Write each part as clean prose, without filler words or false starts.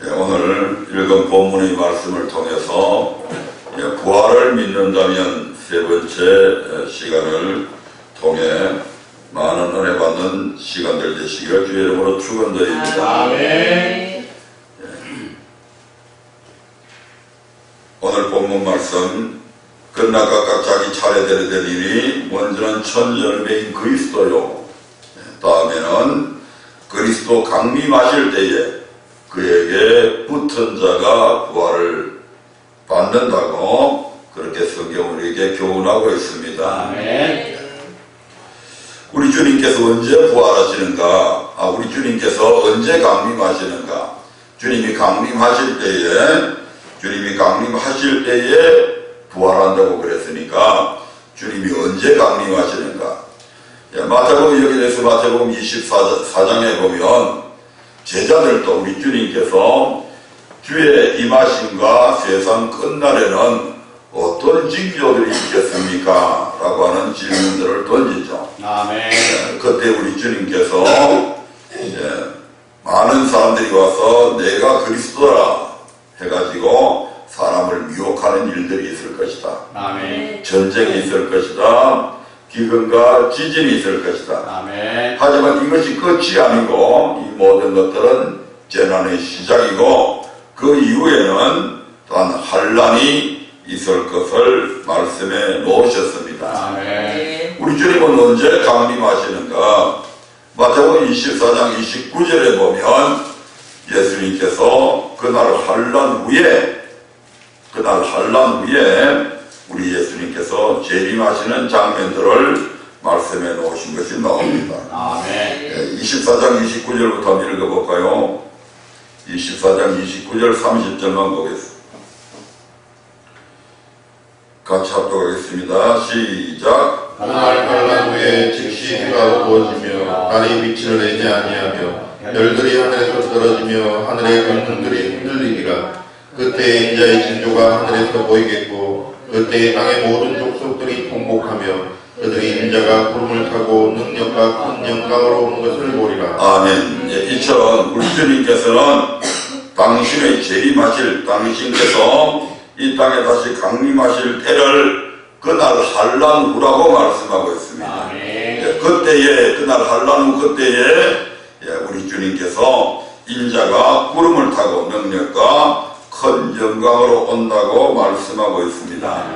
오늘 읽은 본문의 말씀을 통해서 부활을 믿는다면 세 번째 시간을 통해 많은 은혜 받는 시간들 되시기를 주의 이름으로 축원드립니다. 아멘. 오늘 본문 말씀 끝나 각각 자기 차례대로 되리니 먼저는 천열매인 그리스도요, 다음에는 그리스도 강림하실 때에 그에게 붙은 자가 부활을 받는다고 그렇게 성경은 우리에게 교훈하고 있습니다. 아멘. 우리 주님께서 언제 부활하시는가? 우리 주님께서 언제 강림하시는가? 주님이 강림하실 때에 부활한다고 그랬으니까 주님이 언제 강림하시는가? 마태복음, 여기 대해서 마태복음 24장에 보면 제자들도 우리 주님께서 주의 임하심과 세상 끝날에는 어떤 징조들이 있겠습니까? 라고 하는 질문들을 던지죠. 아멘. 그때 우리 주님께서 많은 사람들이 와서 내가 그리스도라 해가지고 사람을 미혹하는 일들이 있을 것이다. 아멘. 전쟁이 있을 것이다. 기근과 지진이 있을 것이다. 아멘. 하지만 이것이 끝이 아니고 이 모든 것들은 재난의 시작이고 그 이후에는 또한 환란이 있을 것을 말씀해 놓으셨습니다. 아멘. 우리 주님은 언제 강림하시는가? 마태복음 24장 29절에 보면 예수님께서 그날 환란 후에 우리 예수님께서 재림하시는 장면들을 말씀해 놓으신 것이 나옵니다. 아멘. 24장 29절부터 한번 읽어볼까요? 24장 29절 30절만 보겠습니다. 같이 합독하겠습니다. 시작. 그날 환란 후에 즉시 해가 어두워지며 달이 빛을 내지 아니하며 별들이 하늘에서 떨어지며 하늘의 권능들이 흔들리리라. 그때 인자의 징조가 하늘에서 보이겠고 그때 땅의 모든 족속들이 통곡하며 그들이 인자가 구름을 타고 능력과 큰 영광으로 오는 것을 보리라. 아멘. 이처럼 우리 주님께서는 당신의 재림하실, 당신께서 이 땅에 다시 강림하실 때를 그날 환란 후라고 말씀하고 있습니다. 아멘. 그날 환란 후 그때에 우리 주님께서 인자가 구름을 타고 능력과 큰 영광으로 온다고 말씀하고 있습니다.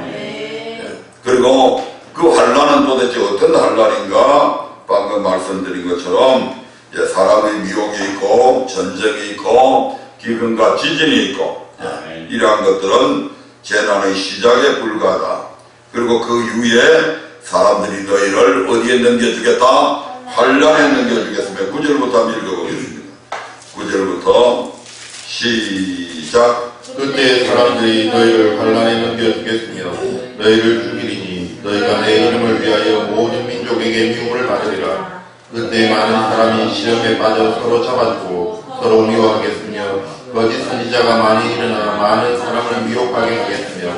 그리고 그 환란은 도대체 어떤 환란인가? 방금 말씀드린 것처럼 사람의 미혹이 있고 전쟁이 있고 기근과 지진이 있고 이러한 것들은 재난의 시작에 불과하다. 그리고 그 이후에 사람들이 너희를 어디에 넘겨주겠다? 환란에 넘겨주겠습니다. 9절부터 한번 읽어보겠습니다. 9절부터 시작. 그때 사람들이 너희를 환란에 넘겨주겠으며 너희를 죽이리니 너희가 내 이름을 위하여 모든 민족에게 미움을 받으리라. 그때 많은 사람이 시험에 빠져 서로 잡아주고 서로 미워하겠으며 거짓 선지자가 많이 일어나 많은 사람을 미혹하게 하겠으며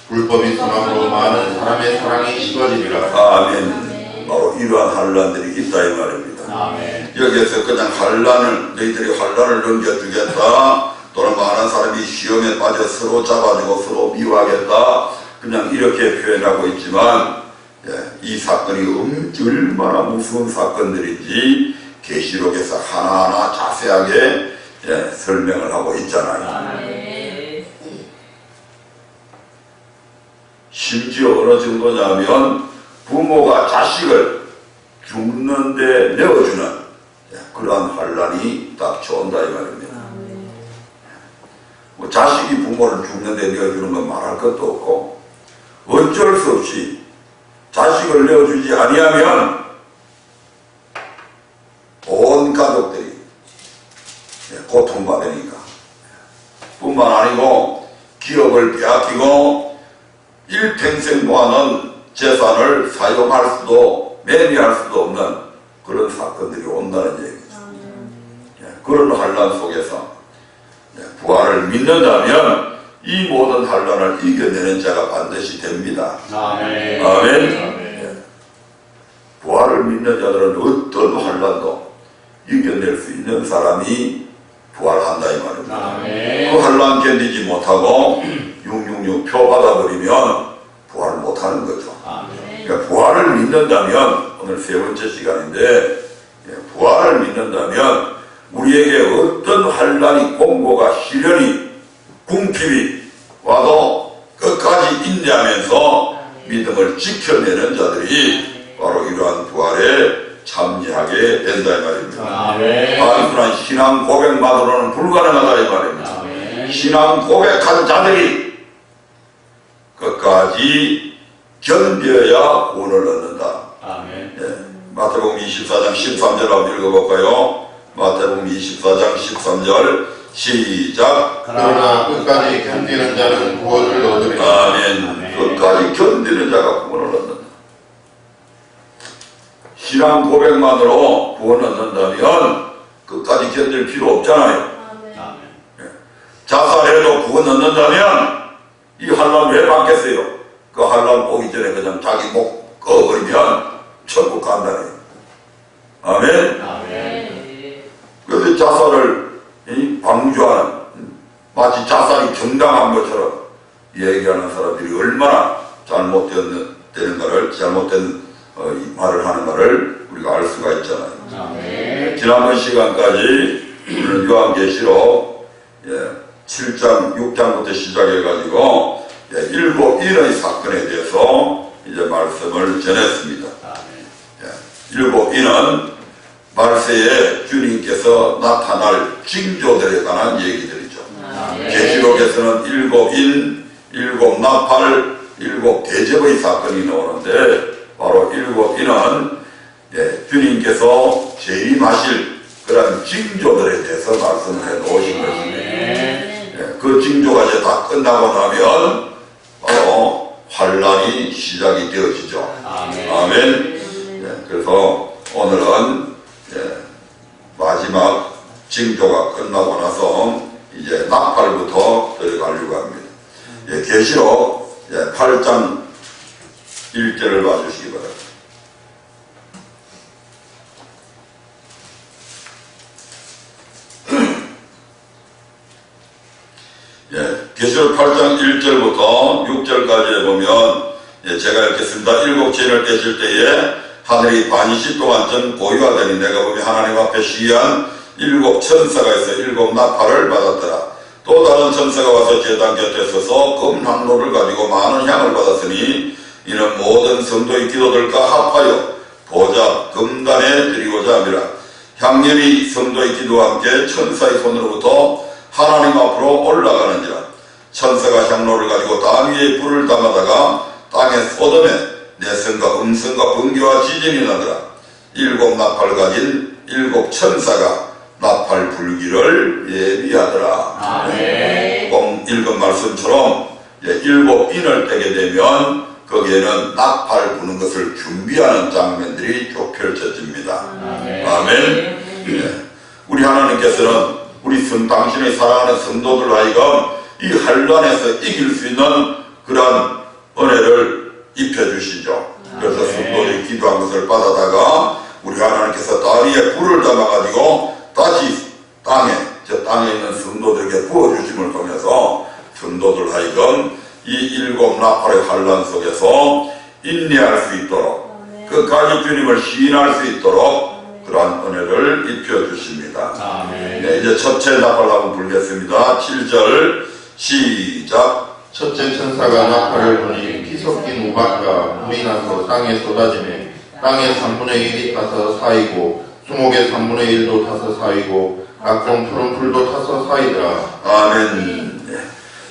불법이 성함으로 많은 사람의 사랑이 식어지리라. 아멘. 바로 이러한 환란들이 있다 이 말입니다. 아멘. 여기에서 그냥 너희들이 환란을 넘겨주겠다, 또는 많은 사람이 시험에 빠져 서로 잡아주고 서로 미워하겠다, 그냥 이렇게 표현하고 있지만 이 사건이 얼마나 무서운 사건들인지 계시록에서 하나하나 자세하게 설명을 하고 있잖아요. 아멘. 심지어 어느 정도냐면 부모가 자식을 죽는데 내어주는 그러한 환란이 닥쳐온다 이 말입니다. 자식이 부모를 죽는데 내어주는 건 말할 것도 없고 어쩔 수 없이 자식을 내어주지 아니하면 온 가족들이 고통받으니까 뿐만 아니고 기업을 빼앗기고 일평생 모아놓은 재산을 사용할 수도 매매할 수도 없는 그런 사건들이 온다는 얘기죠. 그런 환란 속에서 부활을 믿는다면 이 모든 환란을 이겨내는 자가 반드시 됩니다. 아멘. 아멘. 부활을 믿는 자들은 어떤 환란도 이겨낼 수 있는 사람이 부활한다 이 말입니다. 아멘. 환란 견디지 못하고 666 표 받아버리면 부활을 못하는 거죠. 아멘. 그러니까 부활을 믿는다면, 오늘 세 번째 시간인데, 부활을 믿는다면 우리에게 어떤 환란이, 공고가, 시련이, 궁핍이 와도 끝까지 인내하면서 믿음을 지켜내는 자들이 바로 이러한 부활에 참여하게 된다 이 말입니다. 아멘. 단순한 신앙 고백만으로는 불가능하다 이 말입니다. 아멘. 신앙 고백한 자들이 끝까지 견뎌야 구원을 얻는다. 아멘. 마태복음 24장 13절 한번 읽어볼까요? 마태복음 24장 13절 시작. 그러나 끝까지 견디는 자는 구원을 얻으리라. 아멘. 아멘. 끝까지 견디는 자가 구원을 얻는다. 신앙 고백만으로 구원 얻는다면 끝까지 견딜 필요 없잖아요. 아멘. 자살해도 구원 얻는다면 이 환란 왜 받겠어요? 그 환란 오기 전에 그냥 자기 목 꺼버리면 천국 간다네요. 아멘. 아멘. 그래서 자살을 방조하는, 마치 자살이 정당한 것처럼 얘기하는 사람들이 얼마나 잘못되는가를, 잘못된 이 말을 하는가를 우리가 알 수가 있잖아요. 아멘. 지난번 시간까지 우리는 요한계시록 7장, 6장부터 시작해가지고 일곱 인의 사건에 대해서 이제 말씀을 전했습니다. 일곱 인은 말세에 주님께서 나타날 징조들에 관한 얘기들이죠. 계시록에서는 일곱 인, 일곱 나팔, 일곱 대접의 사건이 나오는데 바로 일곱 인은 주님께서 재림하실 그런 징조들에 대해서 말씀을 해 놓으신 것입니다. 그 징조가 이제 다 끝나고 나면 바로 환란이 시작이 되어지죠. 아멘. 그래서 오늘은 마지막 징조가 끝나고 나서 이제 나팔부터 들어가려고 합니다. 계시록 8장 1절을 봐주시기 바랍니다. 계시록 8장 1절부터 6절까지에 보면 제가 읽겠습니다. 일곱 진을 떼실 때에 하늘이 반시 동안 전 고요가 되니 내가 보면 하나님 앞에 시기한 일곱 천사가 있어 일곱 나팔을 받았더라. 또 다른 천사가 와서 제단 곁에 서서 금 향로를 가지고 많은 향을 받았으니 이는 모든 성도의 기도들과 합하여 보좌 금단에 드리고자 함이라. 향연이 성도의 기도와 함께 천사의 손으로부터 하나님 앞으로 올라가는지라. 천사가 향로를 가지고 땅 위에 불을 담아다가 땅에 쏟음에 내성과 음성과 번개와 지진이 나더라. 일곱 나팔 가진 일곱 천사가 나팔 불기를 예비하더라. 아멘. 읽은 말씀처럼 일곱 인을 떼게 되면 거기에는 나팔 부는 것을 준비하는 장면들이 쭉 펼쳐집니다. 아멘. 우리 하나님께서는 우리 당신의 사랑하는 성도들 하여금 이 환란에서 이길 수 있는 그러한 은혜를 입혀주시죠. 그래서 성도들이 기도한 것을 받아다가 우리 하나님께서 땅 위에 불을 담아가지고 다시 땅에 있는 성도들에게 부어주심을 통해서 성도들 하여금 이 일곱 나팔의 환란 속에서 인내할 수 있도록 끝까지 주님을 시인할 수 있도록 그러한 은혜를 입혀주십니다. 이제 첫째 나팔 한번 불겠습니다. 7절 시작. 첫째 천사가 나팔을 부니 피 섞인 우박과 물이 나서 땅에 쏟아지매 땅의 3분의 1이 타서 사이고 수목의 3분의 1도 타서 사이고 각종 푸른 풀도 타서 사이더라. 아멘.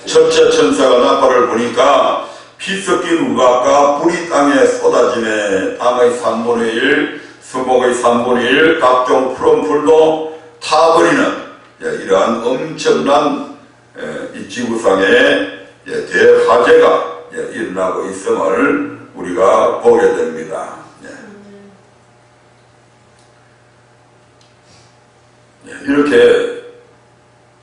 첫째 천사가 나팔을 부니까 피 섞인 우박과 불이 땅에 쏟아지매 땅의 3분의 1, 수목의 3분의 1, 각종 푸른 풀도 타버리는 이러한 엄청난 이 지구상에 대화재가 일어나고 있음을 우리가 보게 됩니다. 이렇게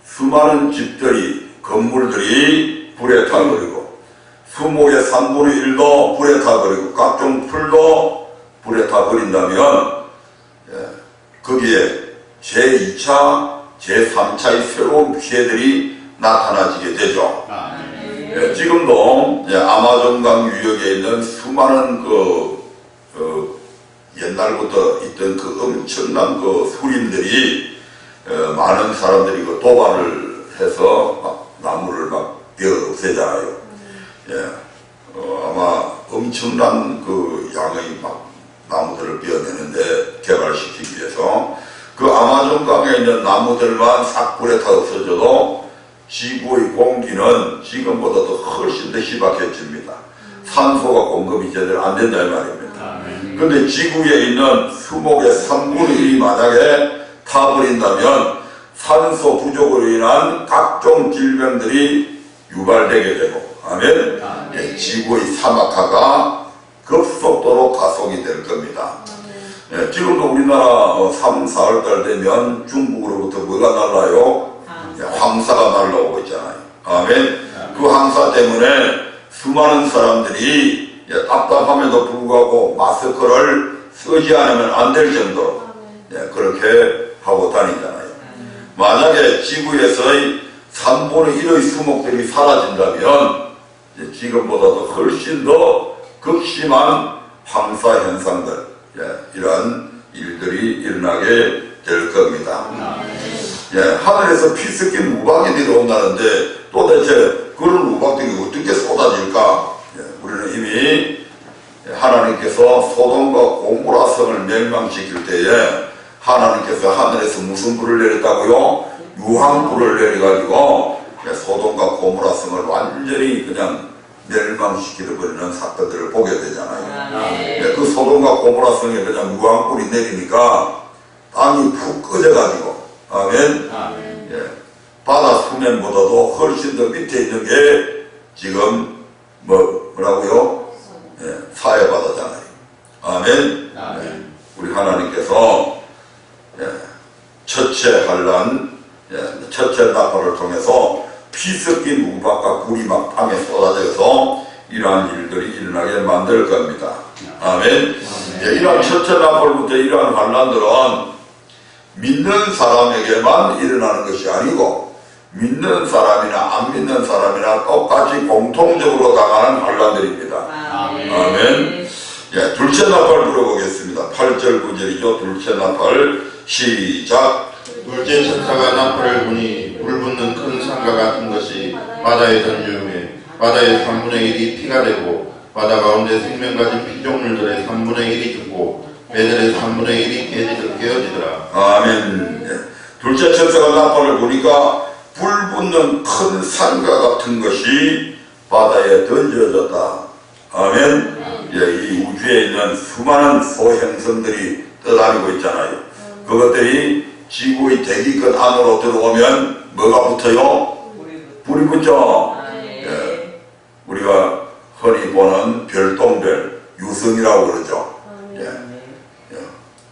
수많은 집들이, 건물들이 불에 타버리고 수목의 3분의 1도 불에 타버리고 각종 풀도 불에 타버린다면 거기에 제2차, 제3차의 새로운 피해들이 나타나지게 되죠. 아멘. 예, 지금도 아마존강 유역에 있는 수많은 옛날부터 있던 그 엄청난 그 수림들이 많은 사람들이 그 도발을 해서 막 나무를 막 베어 없애잖아요. 아마 엄청난 그 양의 막 나무들을 베어내는데 개발시키기 위해서 그 아마존강에 있는 나무들만 싹 불에 타 없어져도 지구의 공기는 지금보다 더 훨씬 더 희박해집니다. 산소가 공급이 제대로 안 된다 이 말입니다. 그런데 지구에 있는 수목의 3분의 1이 만약에 타버린다면 산소 부족으로 인한 각종 질병들이 유발되게 되고, 아멘. 지구의 사막화가 급속도로 가속이 될 겁니다. 지금도 우리나라 3, 4월달 되면 중국으로부터 뭐가 날라요? 황사가 날라오고 있잖아요. 아멘. 그 황사 때문에 수많은 사람들이 답답함에도 불구하고 마스크를 쓰지 않으면 안 될 정도로 그렇게 하고 다니잖아요. 만약에 지구에서의 3분의 1의 수목들이 사라진다면 지금보다도 훨씬 더 극심한 황사 현상들, 이런 일들이 일어나게 될 겁니다. 하늘에서 피 섞인 우박이 내려온다는데 도대체 그런 우박들이 어떻게 쏟아질까? 우리는 이미 하나님께서 소돔과 고모라 성을 멸망시킬 때에 하나님께서 하늘에서 무슨 불을 내렸다고요? 유황불을 내려가지고 소돔과 고모라 성을 완전히 그냥 멸망시켜버리는 사건들을 보게 되잖아요. 그 소돔과 고모라 성에 그냥 유황불이 내리니까 땅이 푹 꺼져가지고, 아멘. 바다 수면보다도 훨씬 더 밑에 있는 게 지금 뭐라고요? 사해바다잖아요. 아멘. 우리 하나님께서 첫째 환란, 첫째 나팔을 통해서 피 섞인 우박과 굴이 막 땅에 쏟아져서 이러한 일들이 일어나게 만들 겁니다. 아멘. 이러한 첫째 나팔부터 이러한 환란들은 믿는 사람에게만 일어나는 것이 아니고 믿는 사람이나 안 믿는 사람이나 똑같이 공통적으로 당하는 환란들입니다. 아멘. 둘째 나팔 불어보겠습니다. 8절 9절이죠. 둘째 나팔 시작. 둘째 천사가 나팔을 부니 불붙는 큰 산과 같은 것이 바다에 던지우매 바다의 3분의 1이 피가 되고 바다 가운데 생명 가진 피조물들의 3분의 1이 죽고 배들의 3분의 1이 깨어지더라. 아멘. 둘째 천사가 나팔을 부니까 불붙는 큰 산과 같은 것이 바다에 던져졌다. 아멘. 이 우주에 있는 수많은 소행성들이 떠다니고 있잖아요. 그것들이 지구의 대기권 안으로 들어오면 뭐가 붙어요? 불이 붙죠. 우리가 흔히 보는 별똥별, 유성이라고 그러죠.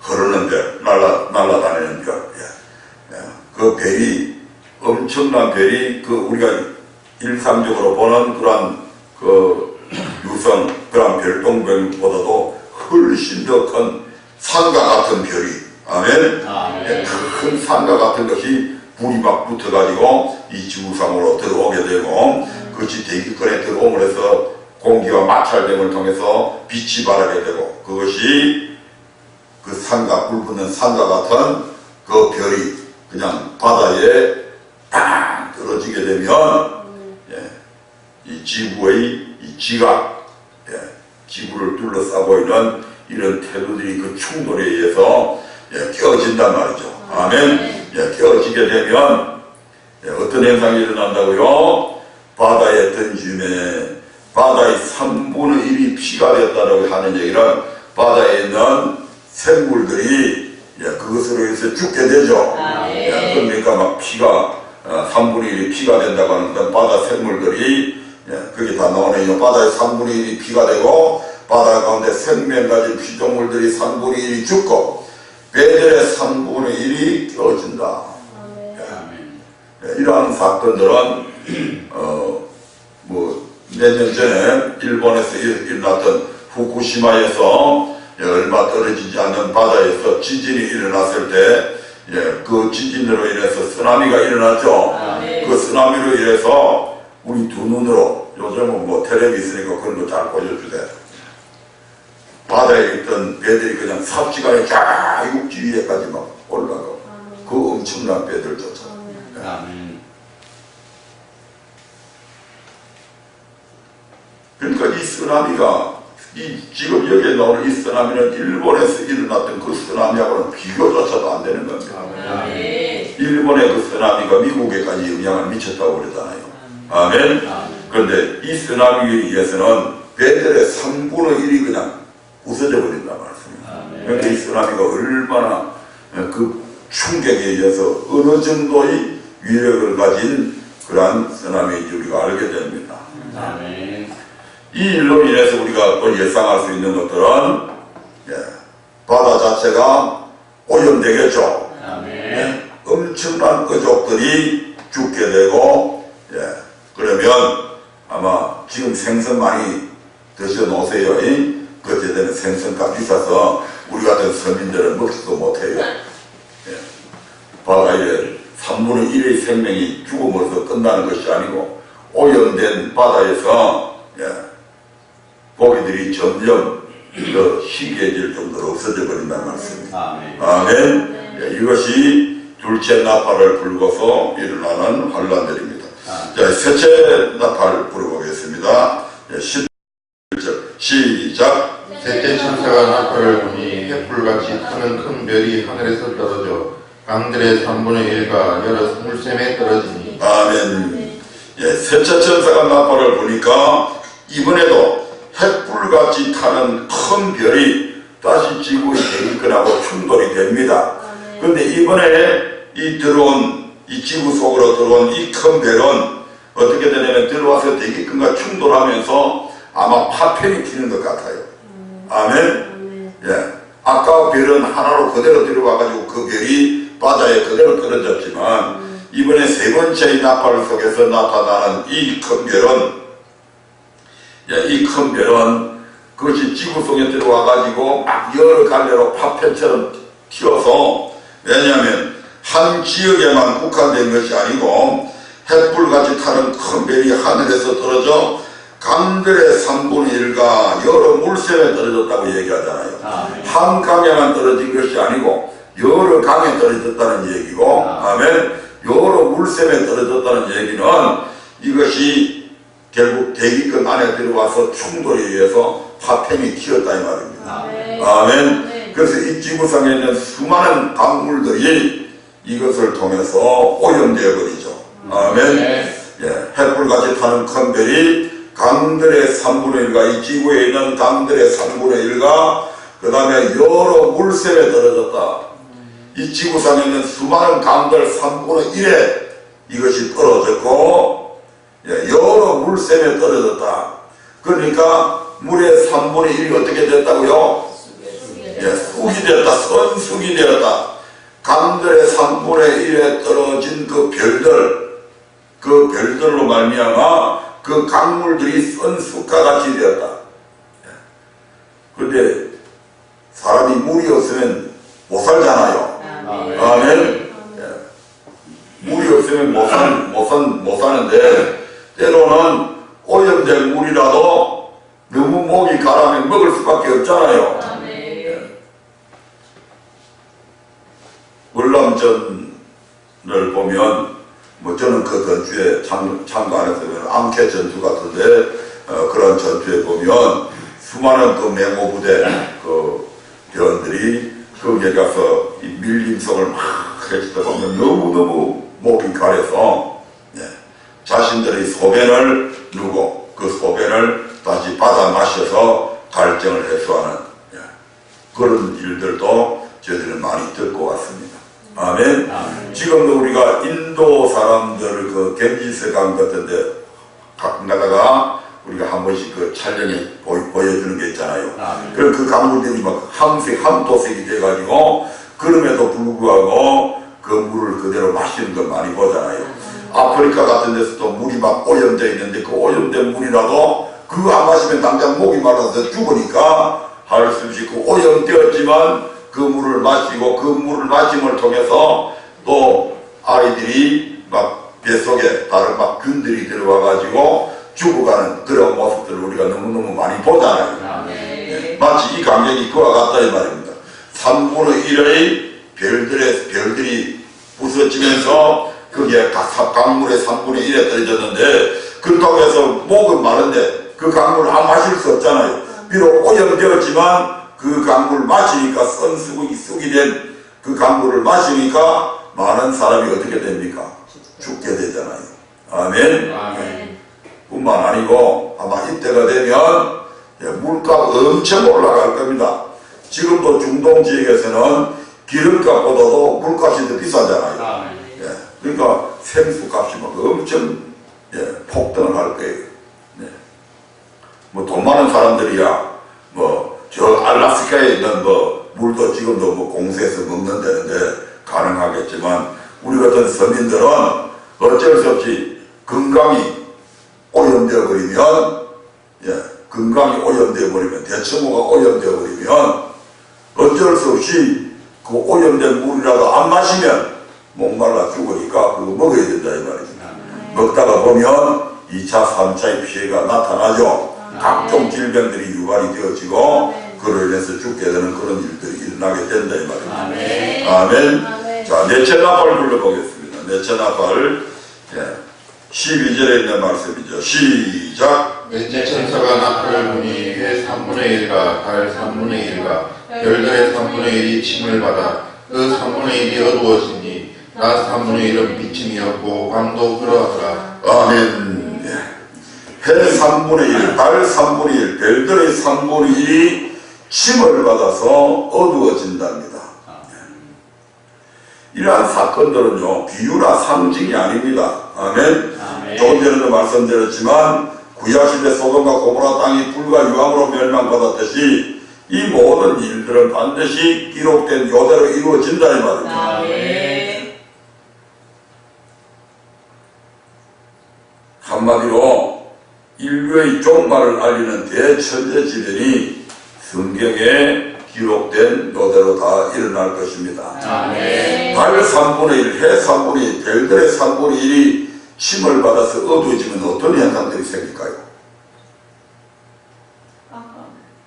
흐르는 별, 날아다니는 별. 그 별이, 엄청난 별이, 우리가 일상적으로 보는 그런 유성, 그런 별똥별보다도 훨씬 더 큰 산과 같은 별이, 아멘. 큰 산과 같은 것이 불이 막 붙어가지고 이 지구상으로 들어오게 되고, 그것이 대기권에 들어옴을 해서 공기와 마찰됨을 통해서 빛이 바라게 되고, 그것이 그 산과 불붙는 산과 같은 그 별이 그냥 바다에 딱 떨어지게 되면 이 지구의 이 지각, 지구를 둘러싸고 있는 이런 태도들이 그 충돌에 의해서 깨어진단 말이죠. 아멘. 깨어지게 되면 어떤 현상이 일어난다고요? 바다에 던짐에 바다의 3분의 1이 피가 됐다고 하는 얘기는 바다에 있는 생물들이 그것으로 해서 죽게 되죠. 그러니까 막 피가 3분의 1이 피가 된다고 하는 건 바다 생물들이 그게 다 나오네요. 바다의 3분의 1이 피가 되고 바다 가운데 생명 가진 피조물들이 3분의 1이 죽고 배들의 3분의 1이 깨어진다. 이러한 사건들은 몇 년 전에 일본에서 일어났던 후쿠시마에서 얼마 떨어지지 않는 바다에서 지진이 일어났을 때 그 지진으로 인해서 쓰나미가 일어났죠. 그 쓰나미로 인해서 우리 두 눈으로, 요즘은 뭐 텔레비 있으니까 그런 거 잘 보여주대. 바다에 있던 배들이 그냥 삽시간에 쫙 육지 위에까지 막 올라가고, 그 엄청난 배들조차. 아멘. 그러니까 이 쓰나미가, 지금 여기에 나오는 이 쓰나미는 일본에서 일어났던 그 쓰나미하고는 비교조차도 안 되는 겁니다. 아멘. 일본의 그 쓰나미가 미국에까지 영향을 미쳤다고 그러잖아요. 아멘. 그런데 이 쓰나미에 의해서는 배들의 3분의 1이 그냥 부서져 버린단 말씀입니다. 그러니까 이 쓰나미가 얼마나 그 충격에 의해서 어느 정도의 위력을 가진 그러한 쓰나미인지 우리가 알게 됩니다. 아멘. 이 일로 인해서 우리가 또 예상할 수 있는 것들은, 바다 자체가 오염되겠죠. 아멘. 엄청난 어족들이 죽게 되고, 그러면 아마 지금 생선 많이 드셔 놓으세요. 그때 되면 생선값 비싸서 우리 같은 서민들은 먹지도 못해요. 바다에 3분의 1의 생명이 죽음으로써 끝나는 것이 아니고, 오염된 바다에서 고기들이 점점 더 희귀해질 정도로 없어져 버린다는 말씀입니다. 아멘. 아멘. 이것이 둘째 나팔을 불고서 일어나는 환란들입니다. 자, 셋째 나팔 불어보겠습니다. 11절 시작. 셋째 천사가 나팔을 부니 횃불같이 타는 큰 별이 하늘에서 떨어져 강들의 3분의 1가 여러 물샘에 떨어지니. 아멘. 셋째 천사가 나팔을 부니까 이번에도 횃불같이 타는 큰 별이 다시 지구의 대기권하고 충돌이 됩니다. 그런데 이번에 이 들어온, 이 지구 속으로 들어온 이 큰 별은 어떻게 되냐면 들어와서 대기권과 충돌하면서 아마 파편이 튀는 것 같아요. 아멘. 아까 별은 하나로 그대로 들어와가지고 그 별이 바다에 그대로 떨어졌지만, 이번에 세 번째 나팔 속에서 나타나는 이 큰 별은, 이 큰 별은 그것이 지구 속에 들어와가지고 막 여러 갈래로 파편처럼 튀어서, 왜냐하면 한 지역에만 국한된 것이 아니고 횃불같이 타는 큰 별이 하늘에서 떨어져 강들의 3분의 1가 여러 물샘에 떨어졌다고 얘기하잖아요. 한 강에만 떨어진 것이 아니고 여러 강에 떨어졌다는 얘기고, 아멘. 여러 물샘에 떨어졌다는 얘기는 이것이 결국 대기권 안에 들어와서 충돌에 의해서 파편이 튀었다 이 말입니다. 아멘. 그래서 이 지구상에 있는 수많은 강물들이 이것을 통해서 오염되어 버리죠. 아멘. 횃불같이 타는 큰 별이 강들의 3분의 1가, 이 지구에 있는 강들의 3분의 1가 그 다음에 여러 물샘에 떨어졌다. 이 지구상에 있는 수많은 강들 3분의 1에 이것이 떨어졌고, 여러 물샘에 떨어졌다. 그러니까 물의 3분의 1이 어떻게 됐다고요? 쑥이 됐다. 선쑥이 되었다. 강들의 3분의 1에 떨어진 그 별들로 말미암아 그 강물들이 선쑥과 같이 되었다. 그런데 사람이 물이 없으면 못 살잖아요. 아멘. 물이 없으면 못 사는데, 때로는 오염된 물이라도 너무 목이 가라면 먹을 수밖에 없잖아요. 월남전을 보면, 뭐 저는 그 전투에 참가 안 했으면 앙케 전투 같은데, 그런 전투에 보면 수많은 그 맹호부대 그 대원들이 거기에 가서 이 밀림성을 막 해치다 보면 너무너무 목이 가려서 자신들의 소변을 누고 그 소변을 다시 받아 마셔서 갈증을 해소하는 그런 일들도 저희들은 많이 듣고 왔습니다. 아멘. 지금도 우리가 인도 사람들 그 겐지스강 같은데 가끔 가다가 우리가 한 번씩 그 촬영에 보여주는 게 있잖아요. 그럼 그 강물들이 막 함도색이 돼가지고, 그럼에도 불구하고 그 물을 그대로 마시는 걸 많이 보잖아요. 아프리카 같은 데서도 물이 막 오염되어 있는데 그 오염된 물이라도 그거 안 마시면 당장 목이 말라서 죽으니까 할 수 없이 그 오염되었지만 그 물을 마시고, 그 물을 마심을 통해서 또 아이들이 막 뱃속에 다른 막 균들이 들어와가지고 죽어가는 그런 모습들을 우리가 너무너무 많이 보잖아요. 예, 마치 이 광경이 그와 같다 이 말입니다. 3분의 1의 별들이 부서지면서 그게 강물의 3분의 1에 떨어졌는데, 그렇다고 해서 목은 마른데 그 강물을 안 마실 수 없잖아요. 비록 오염되었지만 그 강물을 마시니까 쑥이 된 그 강물을 마시니까 많은 사람이 어떻게 됩니까? 죽게 되잖아요. 아멘. 아멘. 뿐만 아니고 아마 이때가 되면 물가가 엄청 올라갈 겁니다. 지금도 중동 지역에서는 기름값보다도 물값이 더 비싸잖아요. 아멘. 예, 그러니까 생수값이 막 엄청 폭등을 할 거예요. 네. 뭐 돈 많은 사람들이야 뭐 저 알라스카에 있는 뭐 물도 지금도 뭐 공세해서 먹는다는데 가능하겠지만, 우리 같은 서민들은 어쩔 수 없이 건강이 오염되어 버리면, 건강이 오염되어 버리면, 대청호가 오염되어 버리면 어쩔 수 없이 그 오염된 물이라도 안 마시면 목말라 죽으니까 그거 먹어야 된다 이 말입니다. 먹다가 보면 2차, 3차의 피해가 나타나죠. 각종 질병들이 유발이 되어지고 그로 인해서 죽게 되는 그런 일들이 일어나게 된다 이 말입니다. 아멘. 자, 넷째 나팔 불러보겠습니다. 넷째 나팔 12절에 있는 말씀이죠. 시작. 넷째 천사가 나팔을 부니 해 3분의 1과 달 3분의 1과 별들의 3분의 1이 침을 받아 그 3분의 1이 어두워지니 낮 3분의 1은 비침이었고 밤도 그러하더라. 아멘. 해 3분의 1, 달 3분의 1, 별들의 3분의 1이 침을 받아서 어두워진답니다. 이러한 사건들은요, 비유나 상징이 아닙니다. 아멘. 조금 전에도 말씀드렸지만 구약시대 소돔과 고모라 땅이 불과 유황으로 멸망받았듯이 이 모든 일들은 반드시 기록된 요대로 이루어진다 이 말입니다. 한마디로 인류의 종말을 알리는 대천재지변이 성경에 기록된 노대로 다 일어날 것입니다. 달 3분의 1, 해 3분의 1, 별들의 3분의 1이 침을 받아서 어두워지면 어떤 현상들이 생길까요?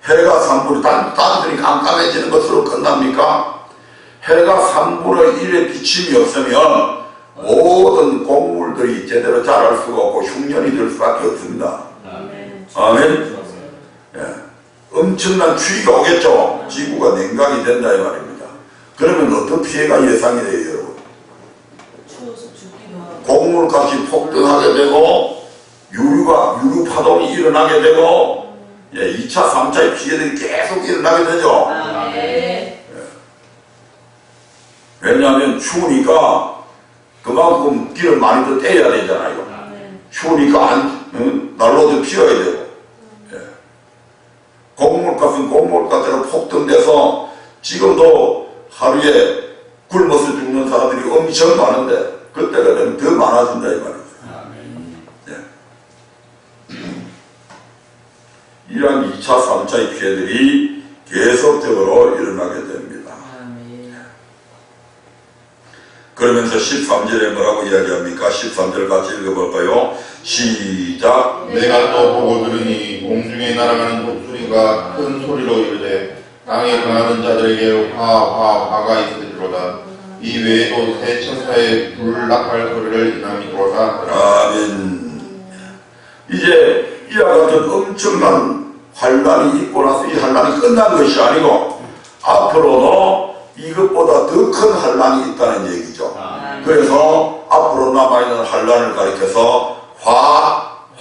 해가 3분의 1, 단순히 깜깜해지는 것으로 끝납니까? 해가 3분의 1의 비침이 없으면 모든 곡물들이 제대로 자랄 수가 없고 흉년이 될 수밖에 없습니다. 아멘. 엄청난 추위가 오겠죠. 지구가 냉각이 된다 이 말입니다. 그러면 어떤 피해가 예상이 돼요, 여러분? 곡물값이 폭등하게 되고 유류 파동이 일어나게 되고 2차, 3차의 피해들이 계속 일어나게 되죠. 왜냐하면 추우니까 그만큼 길을 많이 더 떼야 되잖아요. 추우니까 난로도 피워야 되고, 곡물값은 곡물가대로 폭등돼서 지금도 하루에 굶어서 죽는 사람들이 엄청 많은데 그때가 되면 더 많아진다 이 말이죠. 이러한 2차, 3차의 피해들이 계속적으로 일어나게 됩니다. 그러면서 13절에 뭐라고 이야기합니까? 13절 같이 읽어볼까요? 시작. 내가 또 보고 들으니 공중에 날아가는 독수리가 큰 소리로 이르되 땅에 거하는 자들에게 화가 있으리로다. 이 외에도 새 천사의 불나팔 소리를 인함이로다. 아멘. 이제 이와 같은 엄청난 환란이 있고 나서 이 환란이 끝난 것이 아니고 앞으로도 이것보다 더 큰 환란이 있다는 얘기죠. 그래서 앞으로 남아있는 환란을 가리켜서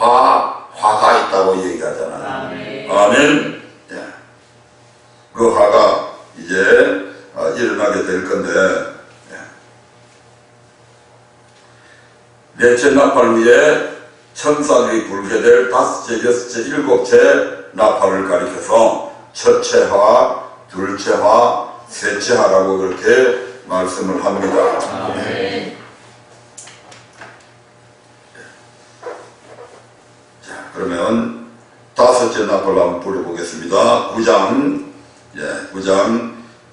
화가 있다고 얘기하잖아요. 아멘. 그 화가 이제 일어나게 될 건데, 넷째 나팔 위에 천사들이 불게 될 5째, 6째, 7째 나팔을 가리켜서 첫째 화, 둘째 화, 셋째 화라고 그렇게 말씀을 합니다. 자, 그러면 5째 나팔 한번 불러보겠습니다. 9장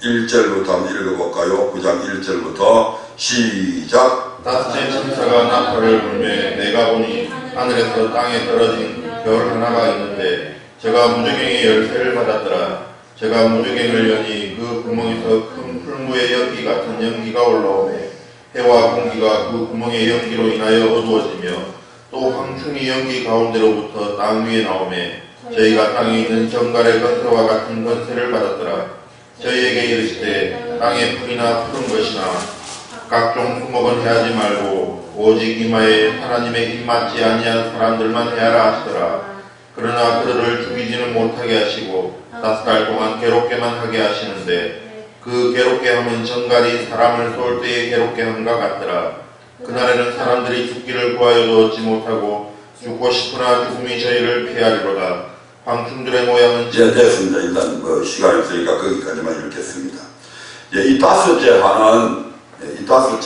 1절부터 한번 읽어볼까요? 9장 1절부터 시작. 닷새 천사가 나팔을 불매 내가 보니 하늘에서 땅에 떨어진 별 하나가 있는데 제가 무저갱의 열쇠를 받았더라. 제가 무저갱을 여니 그 구멍에서 큰 풀무의 연기 같은 연기가 올라오매 해와 공기가 그 구멍의 연기로 인하여 어두워지며 또 황충이 연기 가운데로부터 땅 위에 나오매 저희가 땅에 있는 정갈의 건세와 같은 건세를 받았더라. 저희에게 이르시되 땅의 풀이나 푸른 것이나 각종 수목은 해하지 말고 오직 이마에 하나님의 입맞지 아니한 사람들만 해하라 하시더라. 그러나 그들을 죽이지는 못하게 하시고 5달 동안 괴롭게만 하게 하시는데 그 괴롭게 함은 정갈이 사람을 쏠 때에 괴롭게 함과 같더라. 그날에는 사람들이 죽기를 구하여도 얻지 못하고 죽고 싶으나 죽음이 저희를 피하리로다. 황충들의 모양은 이제 됐습니다. 일단 뭐 시간이 없으니까 거기까지만 읽겠습니다. 이 다섯째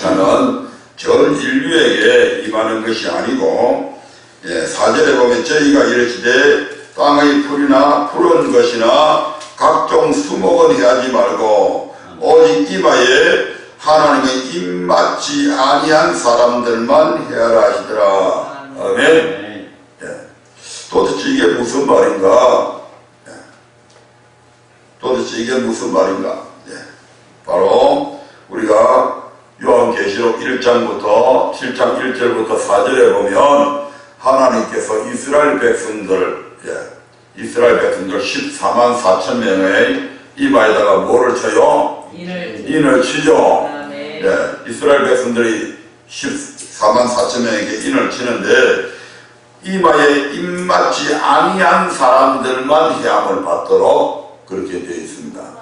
하는 전 인류에게 임하는 것이 아니고 4절에 보면 저희가 이르시되 땅의 풀이나 푸른 것이나 각종 수목은 해하지 말고 오직 이마에 하나님의 입맞지 아니한 사람들만 해하라 하시더라. 아멘. 도대체 이게 무슨 말인가? 도대체 이게 무슨 말인가? 바로 우리가 요한계시록 1장부터 7장 1절부터 4절에 보면 하나님께서 이스라엘 백성들 14만 4천 명의 이마에다가 뭐를 쳐요? 인을 치죠. 이스라엘 백성들이 14만 4천 명에게 인을 치는데 이마에 입맞지 아니한 사람들만 해함을 받도록 그렇게 되어 있습니다.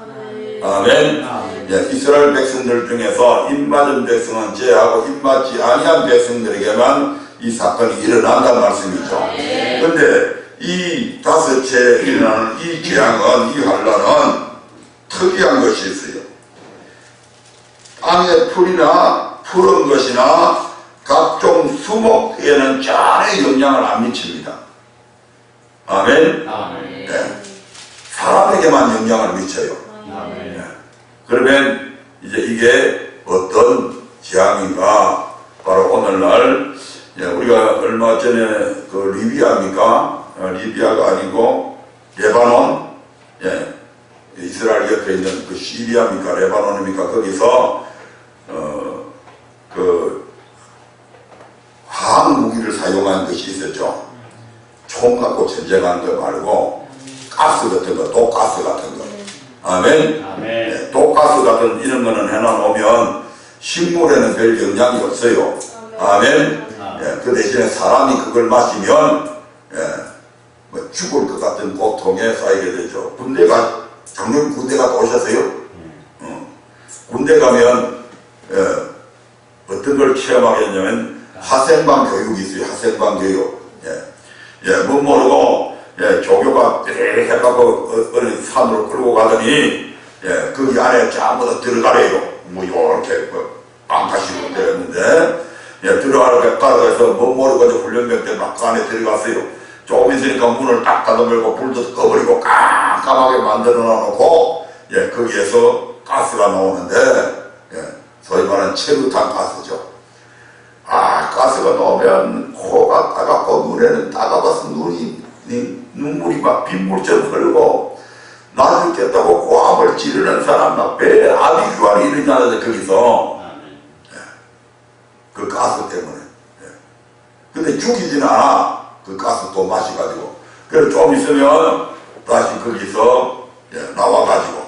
아멘. 이스라엘 백성들 중에서 입맞은 백성은 제하고 입맞지 아니한 백성들에게만 이 사건이 일어난다는 말씀이죠. 그런데 이 다섯째 일어나는 이 재앙은, 이 환란은 특이한 것이 있어요. 땅의 풀이나 푸른 것이나 각종 수목에는 전혀 영향을 안 미칩니다. 아멘. 사람에게만 영향을 미쳐요. 그러면 이제 이게 어떤 재앙인가? 바로 오늘날 우리가 얼마 전에 그 리비아입니까? 리비아가 아니고 레바논, 이스라엘 옆에 있는 그 시리아입니까? 레바논입니까? 거기서 그 화학무기를 사용한 것이 있었죠. 총 갖고 전쟁하는 거 말고 가스 같은 거, 독가스 같은 거. 아멘. 독가스 같은 이런 거는 해놔놓으면 식물에는 별 영향이 없어요. 아멘. 그 대신에 사람이 그걸 마시면 뭐 죽을 것 같은 고통에 쌓이게 되죠. 작년 군대 갔다 오셨어요? 군대 가면 어떤 걸 체험하겠냐면 하생방 교육이 있어요. 하생방 교육. 뭐 모르고 조교가 해갖고 어느 산으로 끌고 가더니 거기 안에 전부 다 들어가래요. 뭐 요렇게 빵가시로 되었는데 들어가서 뭐 모르고 훈련병 때 막 그 안에 들어갔어요. 조금 있으니까 문을 딱 닫아버리고 불도 꺼버리고 깜깜하게 만들어 놔놓고 거기에서 가스가 나오는데 소위 말하는 체류탄 가스죠. 가스가 나오면 코가 따갑고 눈에는 따가워서 눈물이 막 빗물처럼 흐르고 나 죽겠다고 고함을 지르는 사람 막 배에 아비규환이 일어나는데 거기서 그 가스 때문에. 근데 죽이진 않아. 그 가스 또 마셔가지고. 그래서 좀 있으면 다시 거기서 나와가지고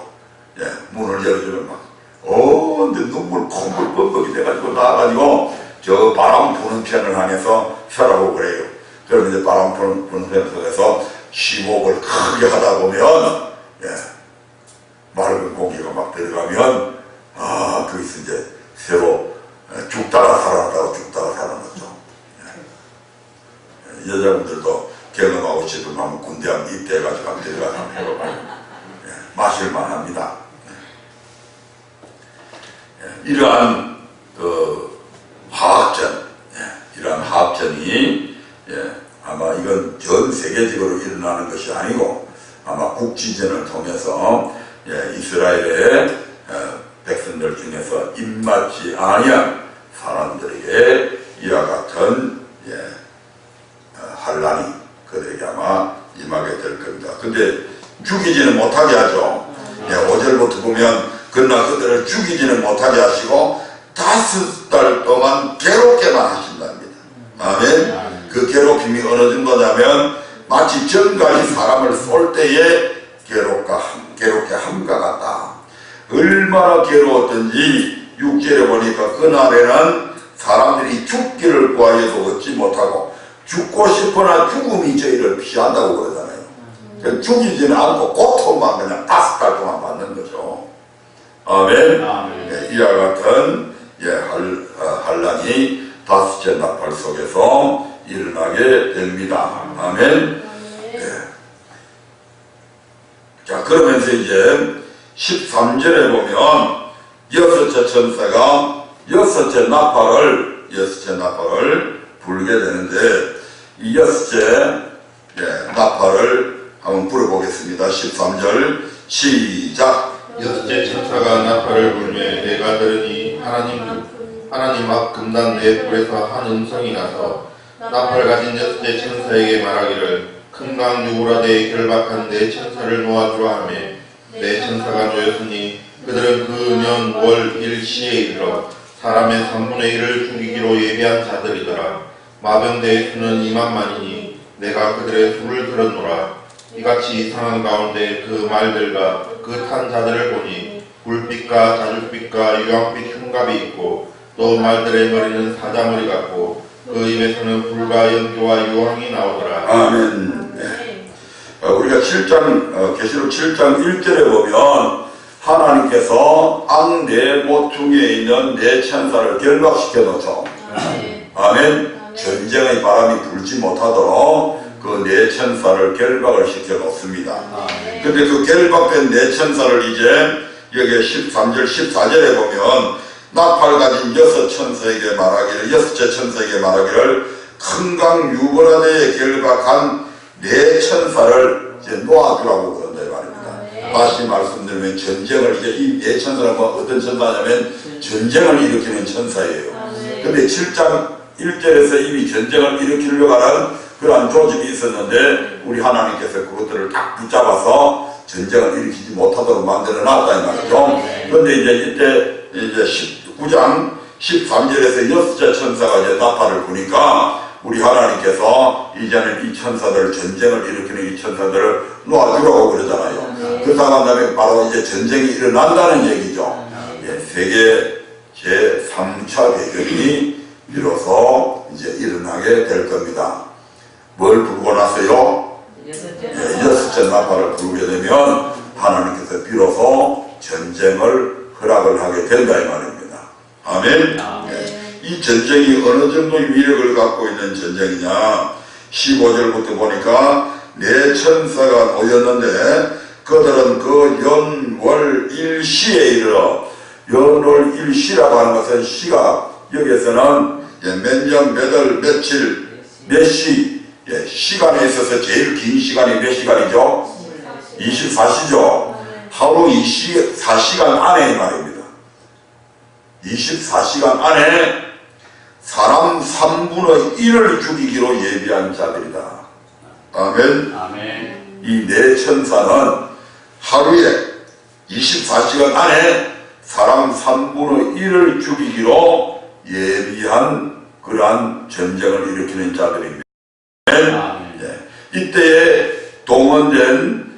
문을 열어주면 막 근데 눈물 콧물 뻑뻑이 돼가지고 나와가지고 저 바람 부는 편을 향해서 쉬라고 그래요. 그러면 이제 바람 부는 편을 속에서 심호흡을 크게 하다 보면 맑은 공기가 막 들어가면 거기서 이제 새로 죽다가 살아났다고 죽다가 살아났죠. 여자분들도 경험하고 싶으면 한번 군대 한번 입대해가지고 한번 들어가서 한번 해봐봐요. 마실만 합니다. 이러한 이러한 화학전이 아마 이건 전 세계적으로 일어나는 것이 아니고 아마 국지전을 통해서 이스라엘의 백성들 중에서 입맞지 아니한 사람들에게 이와 같은 환란이 그들에게 아마 임하게 될 겁니다. 근데 죽이지는 못하게 하죠. 5절부터 보면 그러나 그들을 죽이지는 못하게 하시고 5달 동안 괴롭게만 하신답니다. 아멘. 그 괴롭힘이 어느 정도냐면 마치 정갈이 사람을 쏠 때에 괴롭게 함과 같다. 얼마나 괴로웠던지 6절에 보니까 그날에는 사람들이 죽기를 구하여도 얻지 못하고 죽고 싶으나 죽음이 저희를 피한다고 그러잖아요. 그러니까 죽이지는 않고 고통만 그냥 5달 동안 받는 거죠. 아멘. 이와 같은 환란이 5째 나팔 속에서 일어나게 됩니다. 아멘. 자, 그러면서 이제 13절에 보면 6째 천사가 6째 나팔을 불게 되는데 이 6째 나팔을 한번 불어보겠습니다. 13절 시작. 6째 천사가 나팔을 불매 내가 들으니 하나님 앞 금단 네 불에서 한 음성이 나서 나팔 가진 6째 천사에게 말하기를 큰 강 유브라데에 결박한 네 천사를 놓아주라 하며 네 천사가 놓였으니 그들은 그 년 월 일시에 이르러 사람의 3분의 1을 죽이기로 예비한 자들이더라. 마병대의 수는 2만만이니 내가 그들의 수를 들었노라. 이같이 이상한 가운데 그 말들과 그 탄 자들을 보니 불빛과 자줏빛과 유황빛 흉갑이 있고 또 말들의 머리는 사자머리 같고 그 입에서는 불과 연기와 유황이 나오더라. 아멘. 우리가 계시록 7장 1절에 보면 하나님께서 악 네 못 중에 있는 네 천사를 결박시켜 놓죠. 아멘. 전쟁의 바람이 불지 못하도록 그 네 천사를 결박을 시켜 놓습니다. 근데 그 결박된 네 천사를 이제 여기 13절 14절에 보면 나팔 가진 6째 천사에게 말하기를 큰 강 유브라데에 결박한 네 천사를 이제 놓아주라고 그런다 이 말입니다. 다시 말씀드리면 전쟁을 이제 이 네 천사는 어떤 천사냐면 전쟁을 일으키는 천사예요. 근데 7장 1절에서 이미 전쟁을 일으키려고 하는 그러한 조직이 있었는데 우리 하나님께서 그것들을 딱 붙잡아서 전쟁을 일으키지 못하도록 만들어 놨다 이 말이죠. 그런데 이때 19장 13절에서 6째 천사가 이제 나팔을 부니까 우리 하나님께서 이제는 이 천사들, 전쟁을 일으키는 이 천사들을 놓아주라고 그러잖아요. 그러다가 다음에 바로 이제 전쟁이 일어난다는 얘기죠. 세계 제3차 대전이 비로소 이제 일어나게 될 겁니다. 뭘 불고 나서요? 6째 나팔을 부르게 되면 하나님께서 비로소 전쟁을 허락을 하게 된다 이 말입니다. 아멘. 이 전쟁이 어느 정도의 위력을 갖고 있는 전쟁이냐? 15절부터 보니까 네 천사가 모였는데 그들은 그 연월 일시에 이르러, 연월 일시라고 하는 것은 시가 여기에서는 몇 년, 몇 월, 며칠, 몇 시, 시간에 있어서 제일 긴 시간이 몇 시간이죠? 24시죠. 하루 24시간 안에 말입니다. 24시간 안에 사람 3분의 1을 죽이기로 예비한 자들이다. 아멘. 이 네 천사는 하루에 24시간 안에 사람 3분의 1을 죽이기로 예비한 그러한 전쟁을 일으키는 자들입니다. 이때에 동원된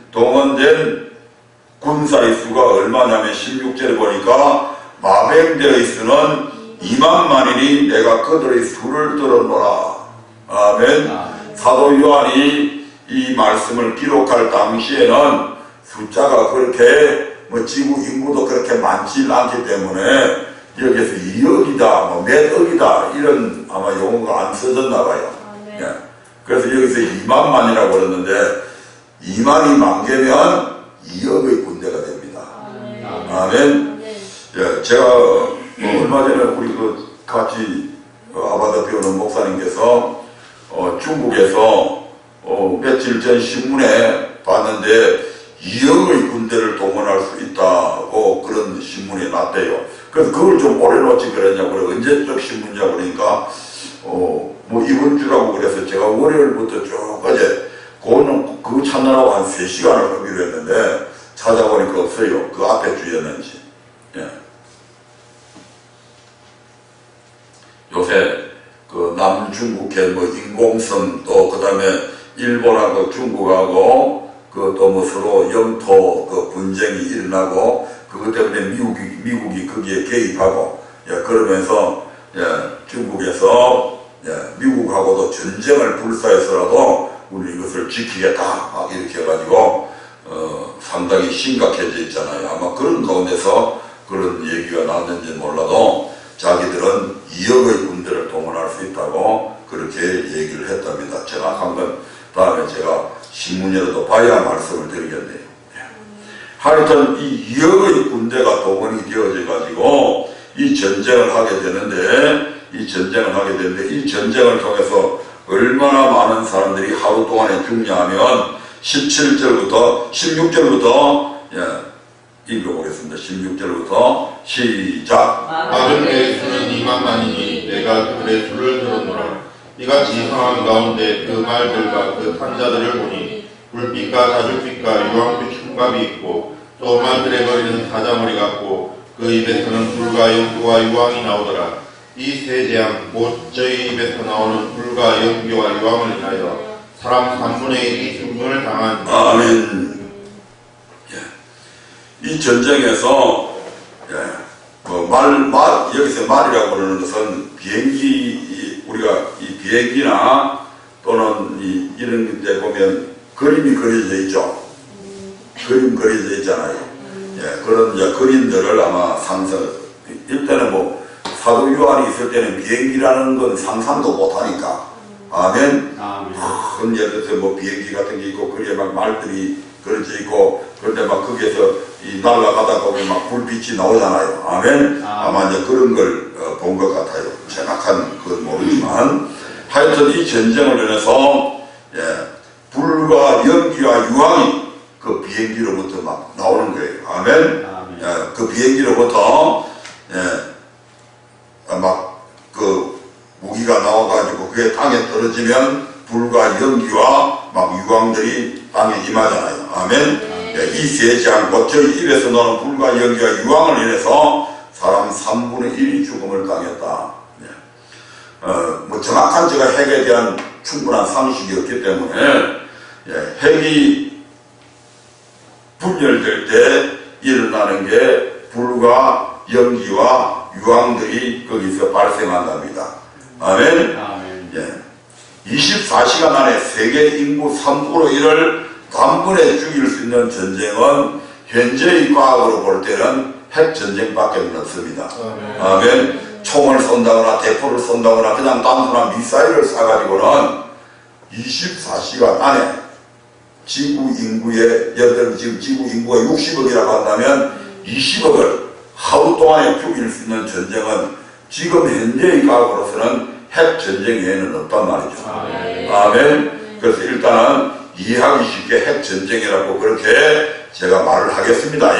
군사의 수가 얼마냐면 16절에 보니까 마병대의 수는 2만만이니 내가 그들의 수를 들었노라. 아멘. 사도 요한이 이 말씀을 기록할 당시에는 숫자가 그렇게 지구 인구도 그렇게 많지 않기 때문에 여기에서 2억이다, 몇 억이다 이런 아마 용어가 안 써졌나 봐요. 그래서 여기서 2만만이라고 그러는데 2만이 만개면 2억의 군대가 됩니다. 아멘. 제가 얼마 전에 우리 같이 아바다 배우는 목사님께서 중국에서 며칠 전 신문에 봤는데 2억의 군대를 동원할 수 있다고 그런 신문에 났대요. 그래서 그걸 좀 오래 놓지 그랬냐고 그래. 언제적 신문이냐고 그러니까 뭐 이번 주라고 그래서 제가 월요일부터 쭉 어제 그거 찾느라고 한 3시간을 하기로 했는데 찾아보니까 없어요. 그 앞에 주였는지. 예. 요새 그 남중국해 뭐 인공섬 또 그다음에 일본하고 중국하고 그 또 뭐 서로 영토 그 분쟁이 일어나고 그것 때문에 미국이 거기에 개입하고 예, 그러면서 예, 중국에서 예, 미국하고도 전쟁을 불사해서라도 우리 이것을 지키겠다 막 이렇게 해가지고 상당히 심각해져 있잖아요. 아마 그런 가운데서 그런 얘기가 나왔는지 몰라도 자기들은 2억의 군대를 동원할 수 있다고 그렇게 얘기를 했답니다. 정확한 건 다음에 제가 신문이라도 봐야 말씀을 드리겠네요. 하여튼 이 2억의 군대가 동원이 되어져 가지고 이 전쟁을 하게 되는데 이 전쟁을 통해서 얼마나 많은 사람들이 하루 동안에 죽냐 하면 16절부터 읽어보겠습니다. 16절부터 시작. 막은 내 수는 2만만이니 내가 그들의 수를 들었노라. 이같이 상황 가운데 그 말들과 그 탄자들을 보니 불빛과 자줏빛과 유황빛 흉갑이 있고 또 말들에 거리는 사자머리 같고 그 입에서는 불과 연기와 유황이 나오더라. 이 세 재앙 곧 저희 입에서 나오는 불과 연기와 유황을 인하여 사람 3분의 1이 죽음을 당한. 아멘. 이 전쟁에서 여기서 말이라고 그러는 것은 비행기, 우리가 이 비행기나 또는 이런 데 보면 그림이 그려져 있죠. 그림 그려져 있잖아요. 예, 그런 이제 그림들을 아마 일단은 뭐 사도 요한이 있을 때는 비행기라는 건 상상도 못하니까. 아멘. 큰 예를 들어서 뭐 비행기 같은 게 있고 거기에 막 말들이 그려져 있고 그런데 막 거기에서 이 날아가다 보면 막 불빛이 나오잖아요. 아멘. 아마 이제 그런 걸 본 것 같아요. 정확한 그건 모르지만 하여튼 이 전쟁을 인해서 불과 연기와 유황이 그 비행기로부터 막 나오는 거예요. 아멘. 그 비행기로부터 막 그 무기가 나와가지고 그게 땅에 떨어지면 불과 연기와 막 유황들이 땅에 임하잖아요. 아멘. 이 세 재앙, 곧 저희 입에서 나오는 불과 연기와 유황을 인해서 사람 3분의 1이 죽음을 당했다. 뭐 정확한 제가 핵에 대한 충분한 상식이 없기 때문에 핵이 분열될 때 일어나는 게 불과 연기와 유황들이 거기서 발생한답니다. 아멘. 24시간 안에 세계 인구 3분의 1을 단번에 죽일 수 있는 전쟁은 현재의 과학으로 볼 때는 핵전쟁밖에 없습니다. 아멘. 총을 쏜다거나 대포를 쏜다거나 그냥 단순한 미사일을 쏴가지고는 24시간 안에 지구 인구의, 예를 들면 지금 지구 인구가 60억이라고 한다면 20억을 하루 동안에 죽일 수 있는 전쟁은 지금 현재의 과학으로서는 핵전쟁 외에는 없단 말이죠. 아멘. 그래서 일단은 이해하기 쉽게 핵전쟁이라고 그렇게 제가 말을 하겠습니다.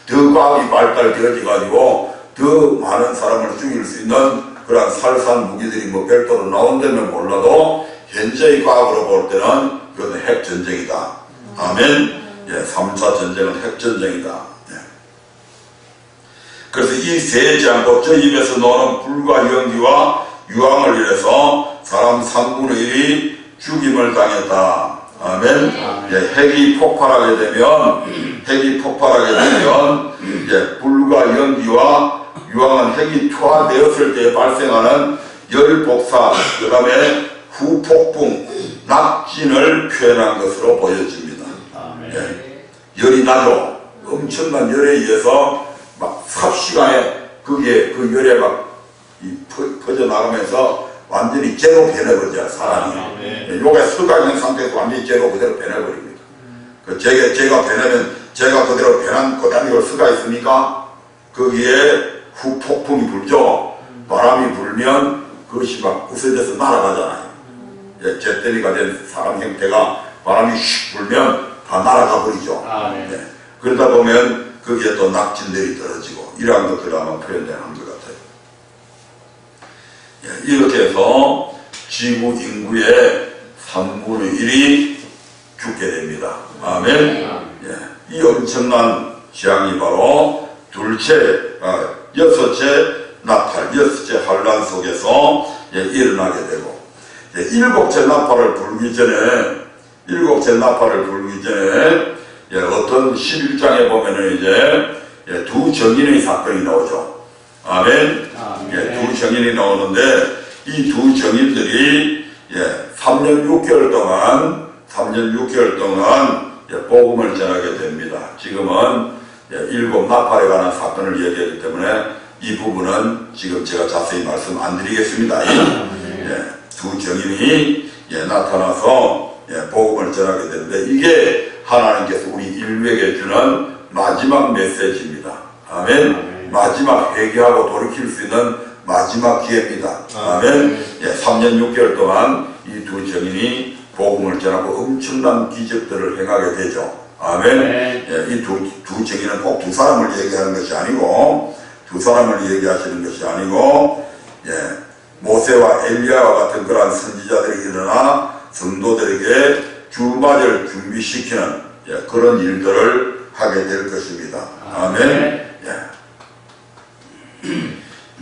더 과학이 발달되어져 가지고 더 많은 사람을 죽일 수 있는 그런 살산 무기들이 뭐 별도로 나온다면 몰라도 현재의 과학으로 볼 때는 그것은 핵전쟁이다. 아멘. 3차 전쟁은 핵전쟁이다. 그래서 이 세 재앙, 저 입에서 나오는 불과 연기와 유황을 인해서 사람 3분의 1이 죽임을 당했다. 아멘. 핵이 폭발하게 되면 불과 연기와 유황은 핵이 투하되었을 때 발생하는 열복사, 그 다음에 후폭풍, 낙진을 표현한 것으로 보여집니다. 열이 나죠. 엄청난 열에 의해서 막 삽시간에 그게 그 열에 막 퍼져나가면서 완전히 재로 변해버리죠, 사람이. 요게 서가 있는 상태에서 완전히 재로 그대로 변해버립니다. 제가 변하면 제가 그대로 변한 그다음에 서가 있습니까? 거기에 후폭풍이 불죠. 바람이 불면 그것이 막 부서져서 날아가잖아요. 잿더미가 된 사람 형태가 바람이 슉 불면 다 날아가 버리죠. 아멘. 예. 그러다 보면 거기에 또 낙진들이 떨어지고 이러한 것들을 아마 표현되는 것 같아요. 예. 이렇게 해서 지구 인구의 3분의 1이 죽게 됩니다. 아멘. 예. 이 엄청난 재앙이 바로 여섯째 나팔, 여섯째 환란 속에서 일어나게 되고, 일곱째 나팔을 불기 전에 어떤 11장에 보면은 이제 두 정인의 사건이 나오죠. 아멘. 두 정인이 나오는데 이 두 정인들이 3년 6개월 동안 복음을 전하게 됩니다. 지금은 일곱 나팔에 관한 사건을 얘기하기 때문에 이 부분은 지금 제가 자세히 말씀 안 드리겠습니다. 두 정인이 나타나서 복음을 전하게 되는데 이게 하나님께서 우리 인류에게 주는 마지막 메시지입니다. 아멘. 마지막 회개하고 돌이킬 수 있는 마지막 기회입니다. 아멘. 3년 6개월 동안 이 두 정인이 복음을 전하고 엄청난 기적들을 행하게 되죠. 아멘. 이 두 정인은 꼭 두 사람을 얘기하는 것이 아니고 모세와 엘리야와 같은 그러한 선지자들이 일어나 성도들에게 주말을 준비시키는 그런 일들을 하게 될 것입니다. 아멘.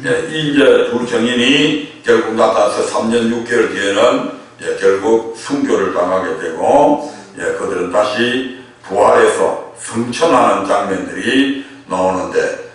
이제 두 정인이 결국 나타나서 3년 6개월 뒤에는 결국 순교를 당하게 되고 그들은 다시 부활해서 성천하는 장면들이 나오는데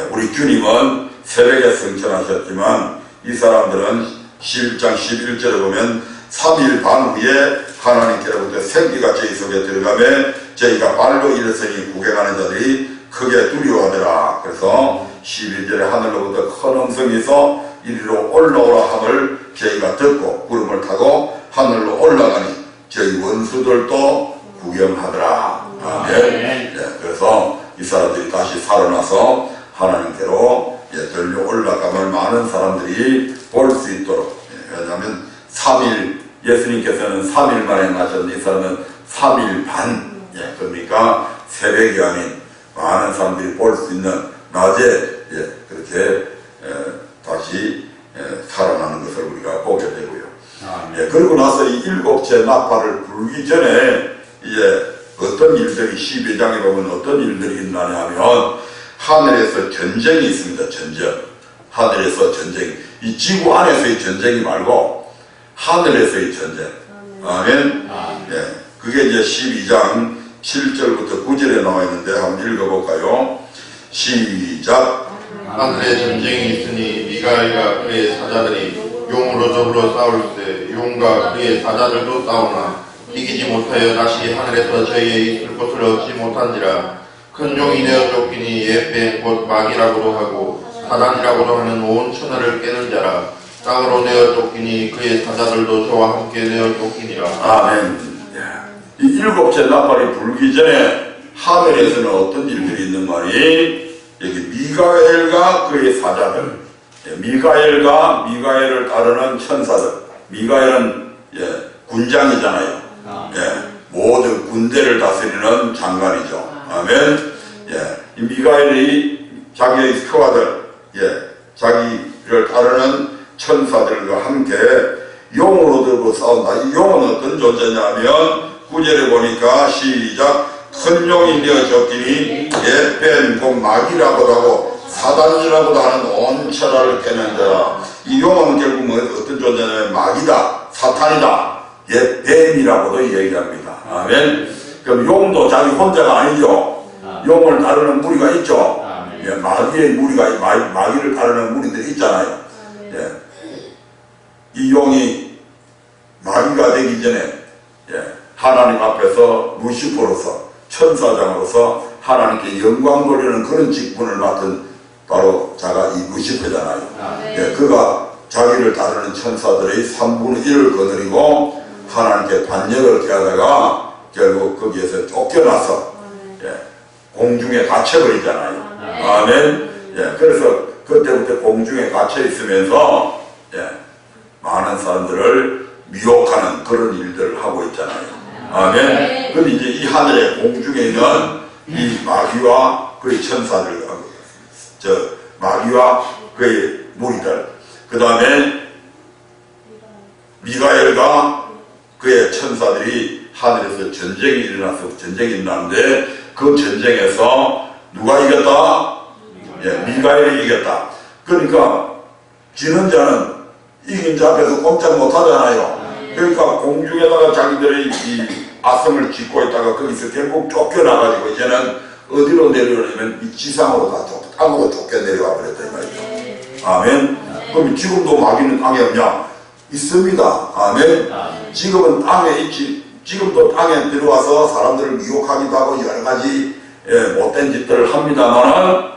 우리 주님은 새벽에 성천하셨지만 이 사람들은 11장 11절에 보면 3일 반 후에 하나님께로부터 생기가 저희 속에 들어가며 저희가 발로 일어서니 구경하는 자들이 크게 두려워하더라. 그래서 11절에 하늘로부터 큰 음성에서 이리로 올라오라 함을 저희가 듣고 구름을 타고 하늘로 올라가니 저희 원수들도 구경하더라. 아멘. 그래서 이 사람들이 다시 살아나서 하나님께로 들려 올라감을 많은 사람들이 볼 수 있도록, 왜냐하면 3일, 예수님께서는 3일 만에 나셨는데 이 사람은 3일 반, 그러니까 새벽이 아닌 많은 사람들이 볼 수 있는 낮에 그렇게 다시 살아나는 것을 우리가 보게 되고요. 그리고 나서 이 일곱째 나팔을 불기 전에 어떤 일들이 12장에 보면 어떤 일들이 있나냐 하면 하늘에서 전쟁이 있습니다. 하늘에서 전쟁. 이 지구 안에서의 전쟁이 말고 하늘에서의 전쟁. 아멘. 그게 이제 12장 7절부터 9절에 나와 있는데 한번 읽어볼까요? 시작. 하늘에 전쟁이 있으니 미가엘과 그의 사자들이 용으로 더불어 싸울 때 용과 그의 사자들도 싸우나 이기지 못하여 다시 하늘에서 저희의 있을 곳을 얻지 못한지라. 큰 용이 되어 쫓기니 예뱀 곧 마귀라고도 하고 사단이라고도 하는 온 천하를 깨는 자라. 땅으로 내어 쫓기니 그의 사자들도 저와 함께 내어 쫓기니라. 아멘. 이 일곱째 나팔이 불기 전에 하늘에서는 어떤 일들이 있는 말이 여기 미가엘과 그의 사자들, 미가엘을 따르는 천사들. 미가엘은 군장이잖아요. 모든 군대를 다스리는 장관이죠. 아멘. 이 미가엘이 자기의 스크와들, 자기를 따르는 천사들과 함께 용으로 들고 싸운다. 이 용은 어떤 존재냐면 9절에 보니까 시작. 큰 용이 되어 쫓기니 예뱀 곧 마귀라고도 하고 사단이라고도 하는 온 천하를 깨는 자라. 이 용은 결국 어떤 존재냐면 마귀다, 사탄이다, 예뱀이라고도 얘기합니다. 아멘. 그럼 용도 자기 혼자가 아니죠. 용을 따르는 무리가 있죠. 마귀의 무리가, 마귀를 따르는 무리들이 있잖아요. 이 용이 마귀가 되기 전에 하나님 앞에서 루시퍼로서 천사장으로서 하나님께 영광 돌리는 그런 직분을 맡은 바로 자가 이 루시퍼잖아요. 그가 자기를 따르는 천사들의 3분의 1을 거느리고 하나님께 반역을 깨하다가 결국 거기에서 쫓겨나서 공중에 갇혀버리잖아요. 아멘. 그래서 그때부터 공중에 갇혀 있으면서 많은 사람들을 미혹하는 그런 일들을 하고 있잖아요. 아멘. 그런데 이제 이 하늘의 공중에 있는 이 마귀와 그의 천사들, 마귀와 그의 무리들, 그 다음에 미가엘과 그의 천사들이 하늘에서 전쟁이 일어났는데 그 전쟁에서 누가 이겼다? 미가엘이 이겼다. 그러니까 지는 자는 이긴 자 앞에서 꼼짝 못하잖아요. 그러니까 공중에다가 자기들의 이 아성을 짓고 있다가 거기서 결국 쫓겨나가지고 이제는 어디로 내려오냐면 이 지상으로 땅으로 쫓겨 내려와 버렸다 이 말이죠. 아멘. 그럼 지금도 마귀는 땅에 없냐? 있습니다. 아멘. 지금은 땅에 있지. 지금도 땅에 들어와서 사람들을 미혹하기도 하고 여러 가지 못된 짓들을 합니다만은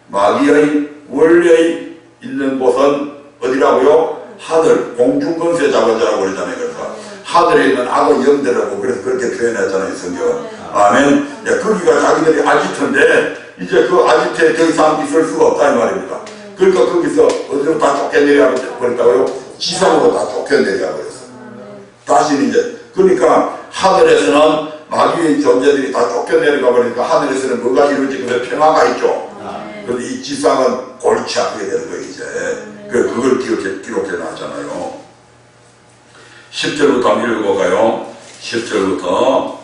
마귀의 원래 있는 곳은 어디라고요? 하늘, 공중권세 잡은 자라고 그러잖아요. 그래서 하늘에 있는 악의 영들이라고 그래서 그렇게 표현했잖아요. 성경은. 아멘. 거기가 자기들이 아지트인데 이제 그 아지트에 더 이상 있을 수가 없다 이 말입니다. 그러니까 거기서 어디로 다 쫓겨내려 버렸다고요? 지상으로 다 쫓겨내려 버렸어. 다시는 이제 그러니까 하늘에서는 마귀의 존재들이 다 쫓겨내려가 버리니까 하늘에서는 뭐가 이루어지고 평화가 있죠. 그런데 이 지상은 골치 아프게 되는 거예요 이제. 그걸 기록해 놨잖아요. 10절부터 한번 읽어가요. 10절부터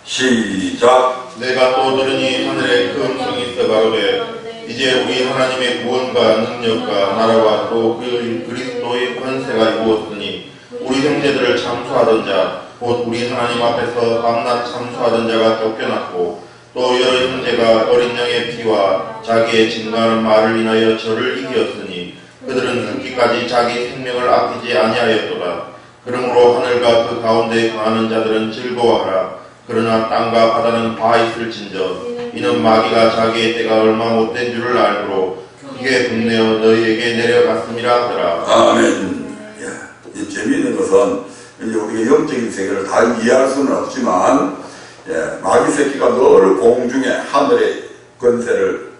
시작. 내가 또 들으니 하늘에 큰 음성이 있어 가로되 이제 우리 하나님의 구원과 능력과 나라와 또 그리스도의 권세가 이루었으니 우리 형제들을 참수하던 자 곧 우리 하나님 앞에서 밤낮 참수하던 자가 쫓겨났고 또 여러 형제가 어린 양의 피와 자기의 증거하는 말을 인하여 저를 이기었으니 그들은 죽기까지 자기 생명을 아끼지 아니하였도다. 그러므로 하늘과 그 가운데 거하는 자들은 즐거워하라. 그러나 땅과 바다는 바 있을진저 이는 마귀가 자기의 때가 얼마 못된 줄을 알므로 크게 분내어 너희에게 내려갔음이라 하더라. 아멘. 이 재미있는 것은 이제 우리가 영적인 세계를 다 이해할 수는 없지만 마귀 새끼가 늘 공중에 하늘의 권세를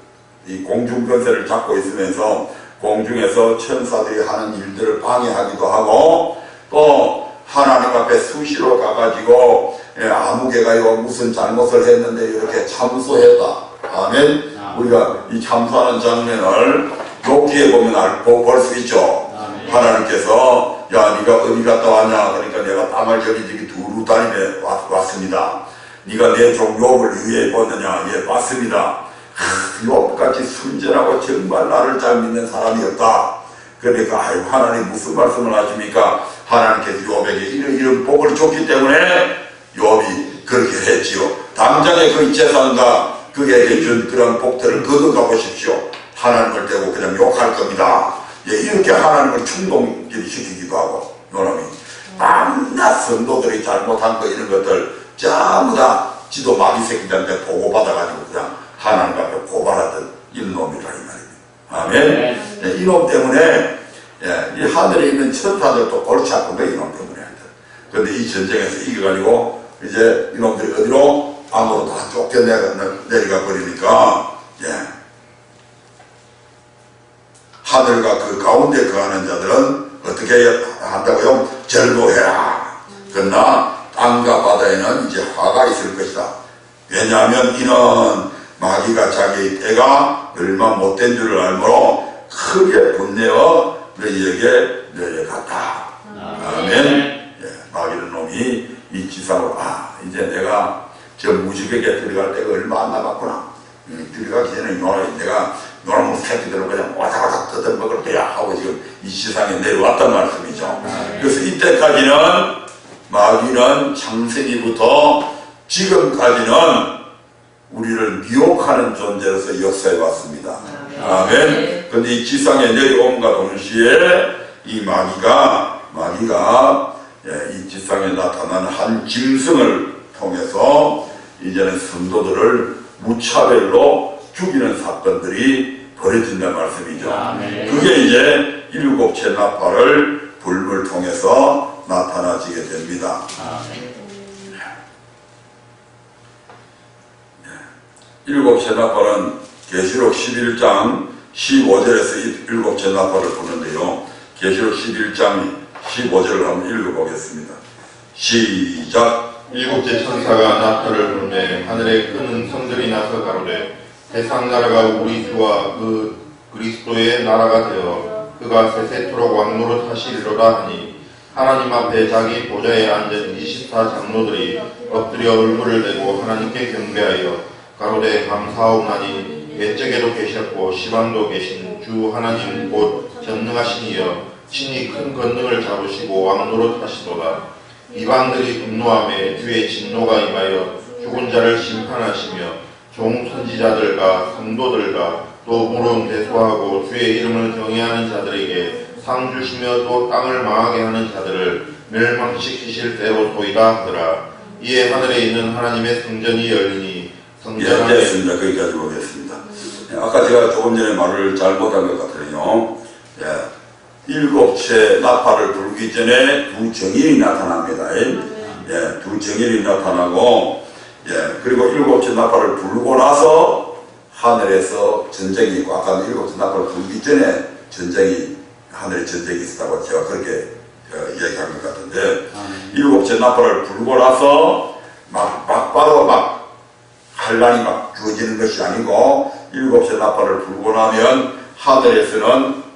이 공중 권세를 잡고 있으면서 공중에서 천사들이 하는 일들을 방해하기도 하고 또 하나님 앞에 수시로 가가지고 아무개가 무슨 잘못을 했는데 이렇게 참소했다. 아멘. 우리가 이 참소하는 장면을 욥기에 보면 볼 수 있죠. 하나님께서 야 네가 어디 갔다 왔냐 그러니까 내가 땅을 저기 두루 다니며 왔습니다. 네가 내 종 욥을 위해 보느냐? 예 맞습니다. 욥같이 순전하고 정말 나를 잘 믿는 사람이 없다. 그러니까 아이고 하나님 무슨 말씀을 하십니까? 하나님께서 욥에게 이런 복을 줬기 때문에 욥이 그렇게 했지요. 당장에 그 재산과 그에게 준 그런 복들을 걷어가 보십시오. 하나님을 대고 그냥 욕할 겁니다. 이렇게 하나님을 충동시키기도 하고 요놈이 밤낮 성도들이 잘못한 거 이런 것들 전부 다 지도 마귀 새끼들한테 보고받아가지고 그냥 하나님 앞에 고발하던 이놈이라 이 말입니다. 아멘. 이놈 때문에 이 하늘에 있는 천사들도 골치 아픈 거예요. 이놈 때문에. 그런데 이 전쟁에서 이겨가지고 이제 이놈들이 어디로 암으로 다 쫓겨내려가 버리니까 하늘과 그 가운데 거하는 자들은 어떻게 한다고요? 절도해라. 그러나 땅과 바다에는 이제 화가 있을 것이다. 왜냐하면 이는 마귀가 자기의 때가 얼마 못된 줄을 알므로 크게 분내어 너희에게 내려갔다. 아멘. 마귀는 놈이 이 지상으로 이제 내가 저 무식에게 들어갈 때가 얼마 안 남았구나. 들어가기 전에 내가 요놈의 새끼들을 그냥 와닥와닥 뜯어먹을 거야 하고 지금 이 세상에 내려왔단 말씀이죠. 그래서 이때까지는 마귀는 창세기부터 지금까지는 우리를 미혹하는 존재로서 역사해 왔습니다. 아멘. 근데 이 지상에 내려옴과 동시에 이 마귀가 이 지상에 나타난 한 짐승을 통해서 이제는 성도들을 무차별로 죽이는 사건들이 벌어진다는 말씀이죠. 그게 이제 일곱째 나팔을 불을 통해서 나타나지게 됩니다. 일곱째 나팔은 계시록 11장 15절에서 일곱째 나팔을 보는데요. 계시록 11장 15절을 한번 읽어보겠습니다. 시작. 일곱째 천사가 나팔을 불매 하늘에 큰 음성들이 나서 가로되 세상 나라가 우리 주와 그 그리스도의 나라가 되어 그가 세세토록 왕노릇 하시리로라 하니 하나님 앞에 자기 보좌에 앉은 24장로들이 엎드려 얼굴을 대고 하나님께 경배하여 가로되 감사하오나니 외적에도 계셨고 시방도 계신 주 하나님 곧 전능하신 이여 친히 큰 권능을 잡으시고 왕노릇 하시도다. 이방들이 분노하며 주의 진노가 임하여 죽은 자를 심판하시며 종 선지자들과 성도들과 또 물론 대소하고 주의 이름을 경외하는 자들에게 상 주시며 또 땅을 망하게 하는 자들을 멸망시키실 때로소이다 하더라. 이에 하늘에 있는 하나님의 성전이 열리니 성전 안에 됐습니다. 거기까지 보겠습니다. 아까 제가 조금 전에 말을 잘못한 것 같으네요. 일곱째 나팔을 불기 전에 두 정인이 나타납니다. 두 정인이 나타나고, 그리고 일곱째 나팔을 불고 나서 하늘에서 전쟁이 있고, 아까 일곱째 나팔을 불기 전에 하늘에 전쟁이 있었다고 제가 그렇게 이야기한 것 같은데, 일곱째 나팔을 불고 나서 바로 환란이 주어지는 것이 아니고, 일곱째 나팔을 불고 나면 하늘에서는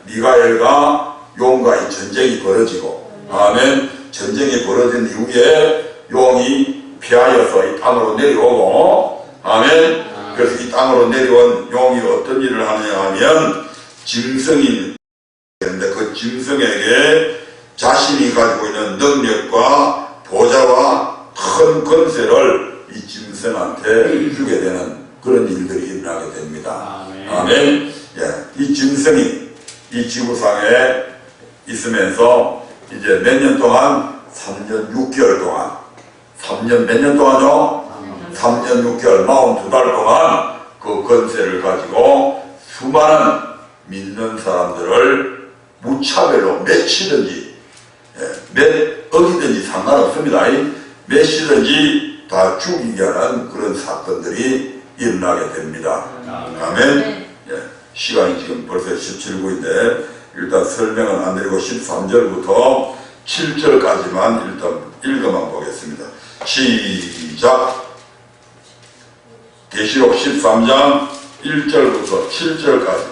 미가엘과 용과의 전쟁이 벌어지고, 아멘. 전쟁이 벌어진 이후에 용이 피하여서 이 땅으로 내려오고, 아멘. 그래서 이 땅으로 내려온 용이 어떤 일을 하느냐 하면 짐승이 되는데, 그 짐승에게 자신이 가지고 있는 능력과 보좌와 큰 권세를 이 짐승한테 주게 되는 그런 일들이 일어나게 됩니다. 아멘. 이 짐승이 이 지구상에 있으면서 이제 몇 년 동안? 3년 6개월 동안. 3년 몇 년 동안요? 3년 6개월 42달 동안 그 권세를 가지고 수많은 믿는 사람들을 무차별로 몇이든지 몇 억이든지 상관없습니다. 몇이든지 다 죽이게 하는 그런 사건들이 일어나게 됩니다. 아멘. 시간이 지금 벌써 17분인데 일단 설명은 안 드리고 13절부터 7절까지만 일단 읽어만 보겠습니다. 시작. 계시록 13장 1절부터 7절까지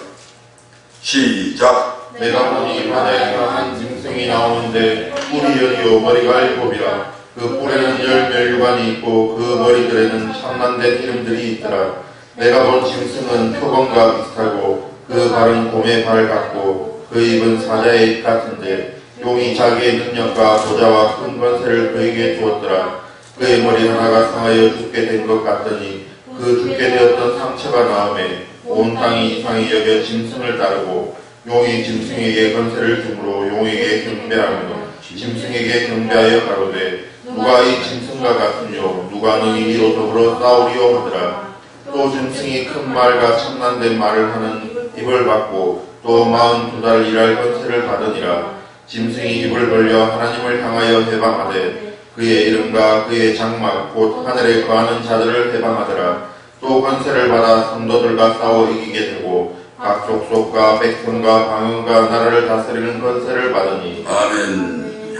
시작. 내가 보니 바다에서 한 짐승이 나오는데 뿔이 여리요 머리가 7이라 그 뿔에는 10멸관이 있고 그 머리들에는 참난된 이름들이 있더라. 내가 본 짐승은 표범과 비슷하고 그 발은 곰의 발 같고 그 입은 사자의 입 같은데 용이 자기의 능력과 보좌와 큰 권세를 그에게 주었더라. 그의 머리 하나가 상하여 죽게 된 것 같더니 그 죽게 되었던 상처가 나오매 온 땅이 이상히 여겨 짐승을 따르고 용이 짐승에게 권세를 주므로 용에게 경배하며 짐승에게 경배하여 가로되 누가 이 짐승과 같으뇨 누가 너희 이로 더불어 싸우리요 하더라. 또 짐승이 큰 말과 참난된 말을 하는 입을 받고 또 42달 일할 권세를 받으니라. 짐승이 입을 벌려 하나님을 향하여 해방하되 그의 이름과 그의 장막 곧 하늘에 거하는 자들을 해방하더라. 또 권세를 받아 성도들과 싸워 이기게 되고 각 족속과 백성과 방언과 나라를 다스리는 권세를 받으니. 아멘.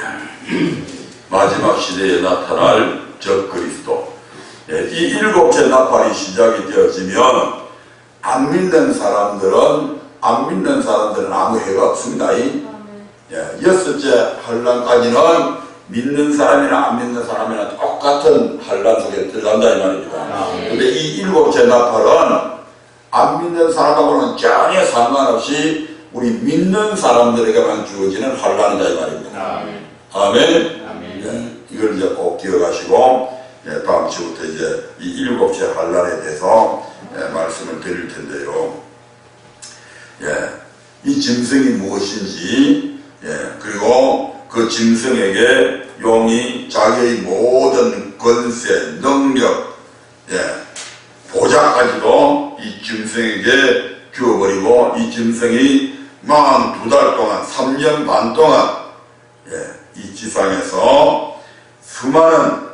마지막 시대에 나타날 적그리스도. 이 일곱째 나팔이 시작이 되어지면 안 믿는 사람들은 아무 해가 없습니다. 여섯째 환란까지는 믿는 사람이나 안 믿는 사람이나 똑같은 환란 속에 들어간다 이 말입니다. 근데 이 일곱째 나팔은 안 믿는 사람하고는 전혀 상관없이 우리 믿는 사람들에게만 주어지는 환란이다 이 말입니다. 아멘. 이걸 이제 꼭 기억하시고 다음 주부터 이제 이 일곱째 환란에 대해서 말씀을 드릴 텐데요. 이 짐승이 무엇인지, 그리고 그 짐승에게 용이 자기의 모든 권세, 능력, 보좌까지도 이 짐승에게 주어버리고 이 짐승이 42달 동안, 3년 반 동안 이 지상에서 수많은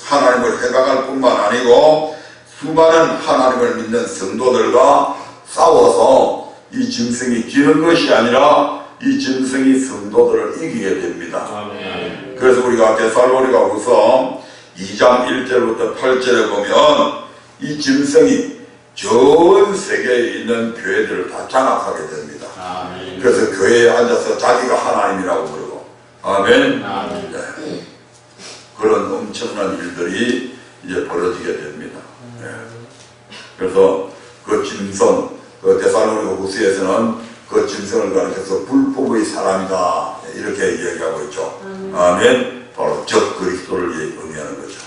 하나님을 해방할 뿐만 아니고 수많은 하나님을 믿는 성도들과 싸워서 이 짐승이 지는 것이 아니라 이 짐승이 성도들을 이기게 됩니다. 그래서 우리가 데살로니가후서 2장 1절부터 8절에 보면 이 짐승이 전 세계에 있는 교회들을 다 장악하게 됩니다. 아멘. 그래서 교회에 앉아서 자기가 하나님이라고 부르고 아멘. 아멘. 네. 그런 엄청난 일들이 이제 벌어지게 됩니다. 네. 그래서 그 짐승, 그 데살로니가후서에서는 그 짐승을 가리켜서 불법의 사람이다 이렇게 얘기하고 있죠. 아멘. 바로 적 그리스도를 의미하는 거죠.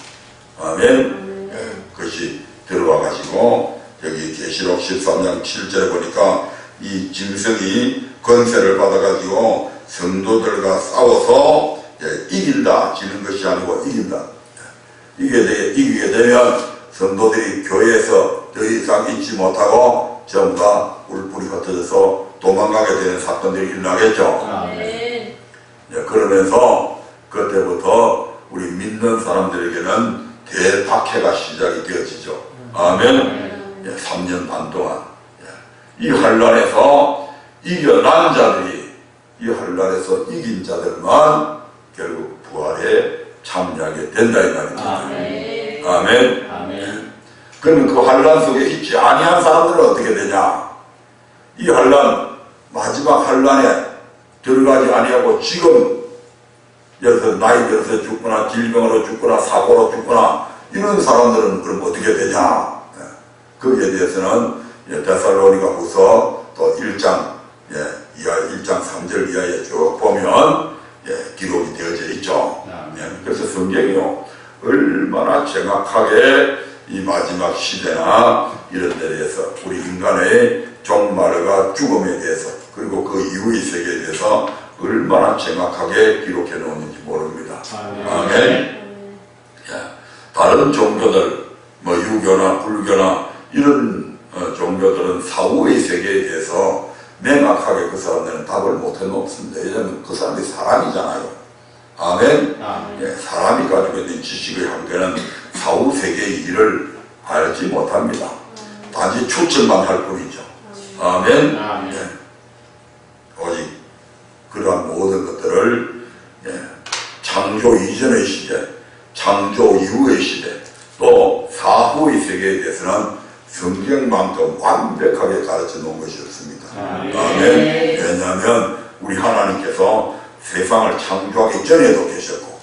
아멘. 네. 그것이 들어와 가지고 여기 계시록 13장 7절에 보니까 이 짐승이 권세를 받아가지고 성도들과 싸워서 이긴다, 지는 것이 아니고 이긴다. 이기게 되면 성도들이 교회에서 더 이상 있지 못하고 전부 다 뿔뿔이 흩어져서 도망가게 되는 사건들이 일어나겠죠. 아멘. 그러면서 그때부터 우리 믿는 사람들에게는 대박해가 시작이 되어지죠. 아멘. 3년 반 동안 이 환란에서 이겨난 자들이, 이 환란에서 이긴 자들만 결국 부활에 참여하게 된다 이 말입니다. 아멘. 아멘. 아멘. 그러면 그 환란 속에 있지 아니한 사람들은 어떻게 되냐? 이 환란, 마지막 환란에 들어가지 아니하고 지금 예를 들어서 나이 들어서 죽거나 질병으로 죽거나 사고로 죽거나 이런 사람들은 그럼 어떻게 되냐? 거기에 대해서는 데살로니가후서 또 1장 1장 3절 이하에 쭉 보면 기록이 되어져 있죠. 그래서 성경이요 얼마나 정확하게 이 마지막 시대나 이런 데 대해서 우리 인간의 종말과 죽음에 대해서 그리고 그 이후의 세계에 대해서 얼마나 정확하게 기록해 놓았는지 모릅니다. 아멘. 다른 종교들 뭐 유교나 불교나 이런 종교들은 사후의 세계에 대해서 명확하게 그 사람들은 답을 못해 놓습니다. 왜냐하면 그 사람이 사람이잖아요. 아멘. 사람이 가지고 있는 지식의 한계는 사후 세계의 일을 알지 못합니다. 단지 추측만 할 뿐이죠. 아멘. 오직 그러한 모든 것들을 창조 이전의 시대, 창조 이후의 시대, 또 사후의 세계에 대해서는 성경만큼 완벽하게 가르쳐 놓은 것이 없습니다. 아멘. 왜냐하면 우리 하나님께서 세상을 창조하기 전에도 계셨고,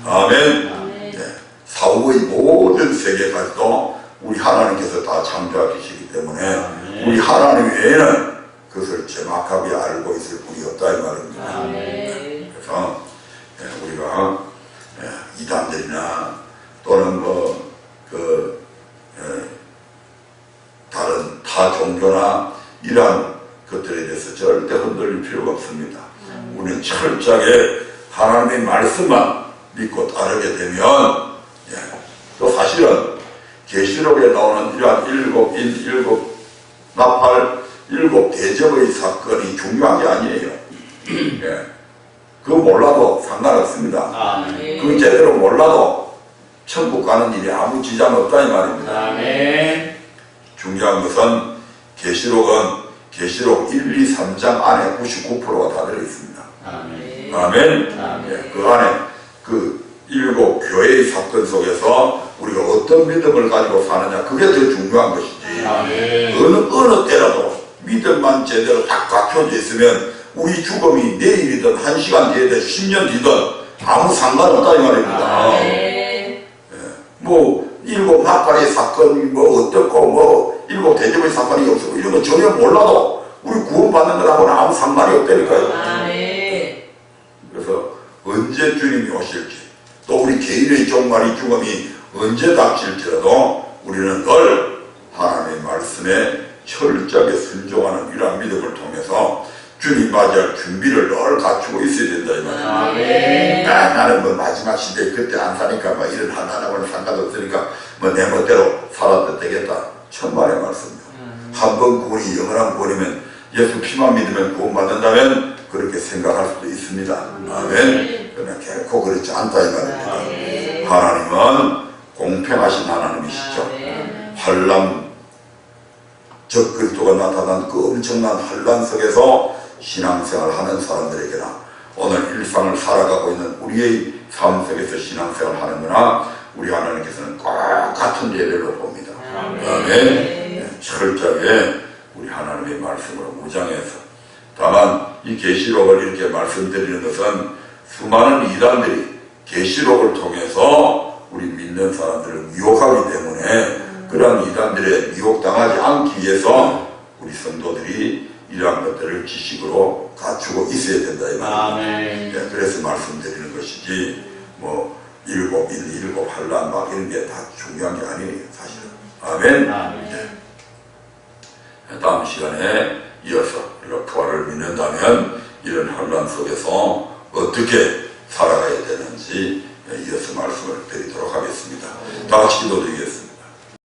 아멘. 사후의 모든 세계까지도 우리 하나님께서 다 창조하시기 때문에 우리 하나님 외에는 그것을 정확하게 알고 있을 분이 없다 이 말입니다. 그래서 우리가 이단들이나 또는 다른 타 종교나 이러한 것들에 대해서 절대 흔들릴 필요가 없습니다. 우리는 철저하게 하나님의 말씀만 믿고 따르게 되면 또 사실은 계시록에 나오는 이러한 일곱 나팔, 일곱 대접의 사건이 중요한 게 아니에요. 그거 몰라도 상관없습니다. 그거 제대로 몰라도 천국 가는 일이 아무 지장 없다 이 말입니다. 중요한 것은 계시록은 계시록 1, 2, 3장 안에 99%가 다 들어있습니다. 아멘. 그 안에 그 일곱 교회의 사건 속에서 우리가 어떤 믿음을 가지고 사느냐 그게 더 중요한 것이지. 어느 때라도 믿음만 제대로 딱 갖춰져 있으면 우리 죽음이 내일이든 1시간 뒤에든 10년 뒤든 아무 상관없다 이 말입니다. 뭐 일곱 나팔의 사건이 뭐 어떻고 뭐 일곱 대접의 사건이 없고 이런 거 전혀 몰라도 우리 구원받는 거하고는 아무 상관이 없다니까요. 그래서 언제 주님이 오실지 또 우리 개인의 종말이 죽음이 언제 닥칠지라도 우리는 늘 하나님의 말씀에 철저하게 순종하는 이러한 믿음을 통해서 주님 맞이할 준비를 늘 갖추고 있어야 된다 이 말이에요. 나는 뭐 마지막 시대에 그때 안 사니까 뭐 이런 하나하나는 상관없으니까 뭐 내 멋대로 살아도 되겠다. 천만의 말씀입니다. 한 번 구원이 영원한 구원이면 예수 피만 믿으면 구원받는다면 그렇게 생각할 수도 있습니다. 아멘. 그러나 결코 그렇지 않다 이 말입니다. 하나님은 공평하신 하나님이시죠. 환난 적그리스도가 나타난 그 엄청난 환난 속에서 신앙생활 하는 사람들에게나 오늘 일상을 살아가고 있는 우리의 삶 속에서 신앙생활을 하는구나. 우리 하나님께서는 꼭 같은 예배로 봅니다. 아멘. 철저하게 우리 하나님의 말씀으로 무장해서. 다만 이 계시록을 이렇게 말씀드리는 것은 수많은 이단들이 계시록을 통해서 우리 믿는 사람들을 미혹하기 때문에 그러한 이단들에 미혹당하지 않기 위해서 우리 성도들이 이러한 것들을 지식으로 갖추고 있어야 된다 이 말입니다. 예, 그래서 말씀드리는 것이지 뭐 일곱 환란 막 이런 게 다 중요한 게 아니에요 사실은. 아멘. 예, 다음 시간에 이어서 부활을 믿는다면 이런 환란 속에서 어떻게 살아가야 되는지 이어서 말씀을 드리도록 하겠습니다. 다 같이 기도드리겠습니다.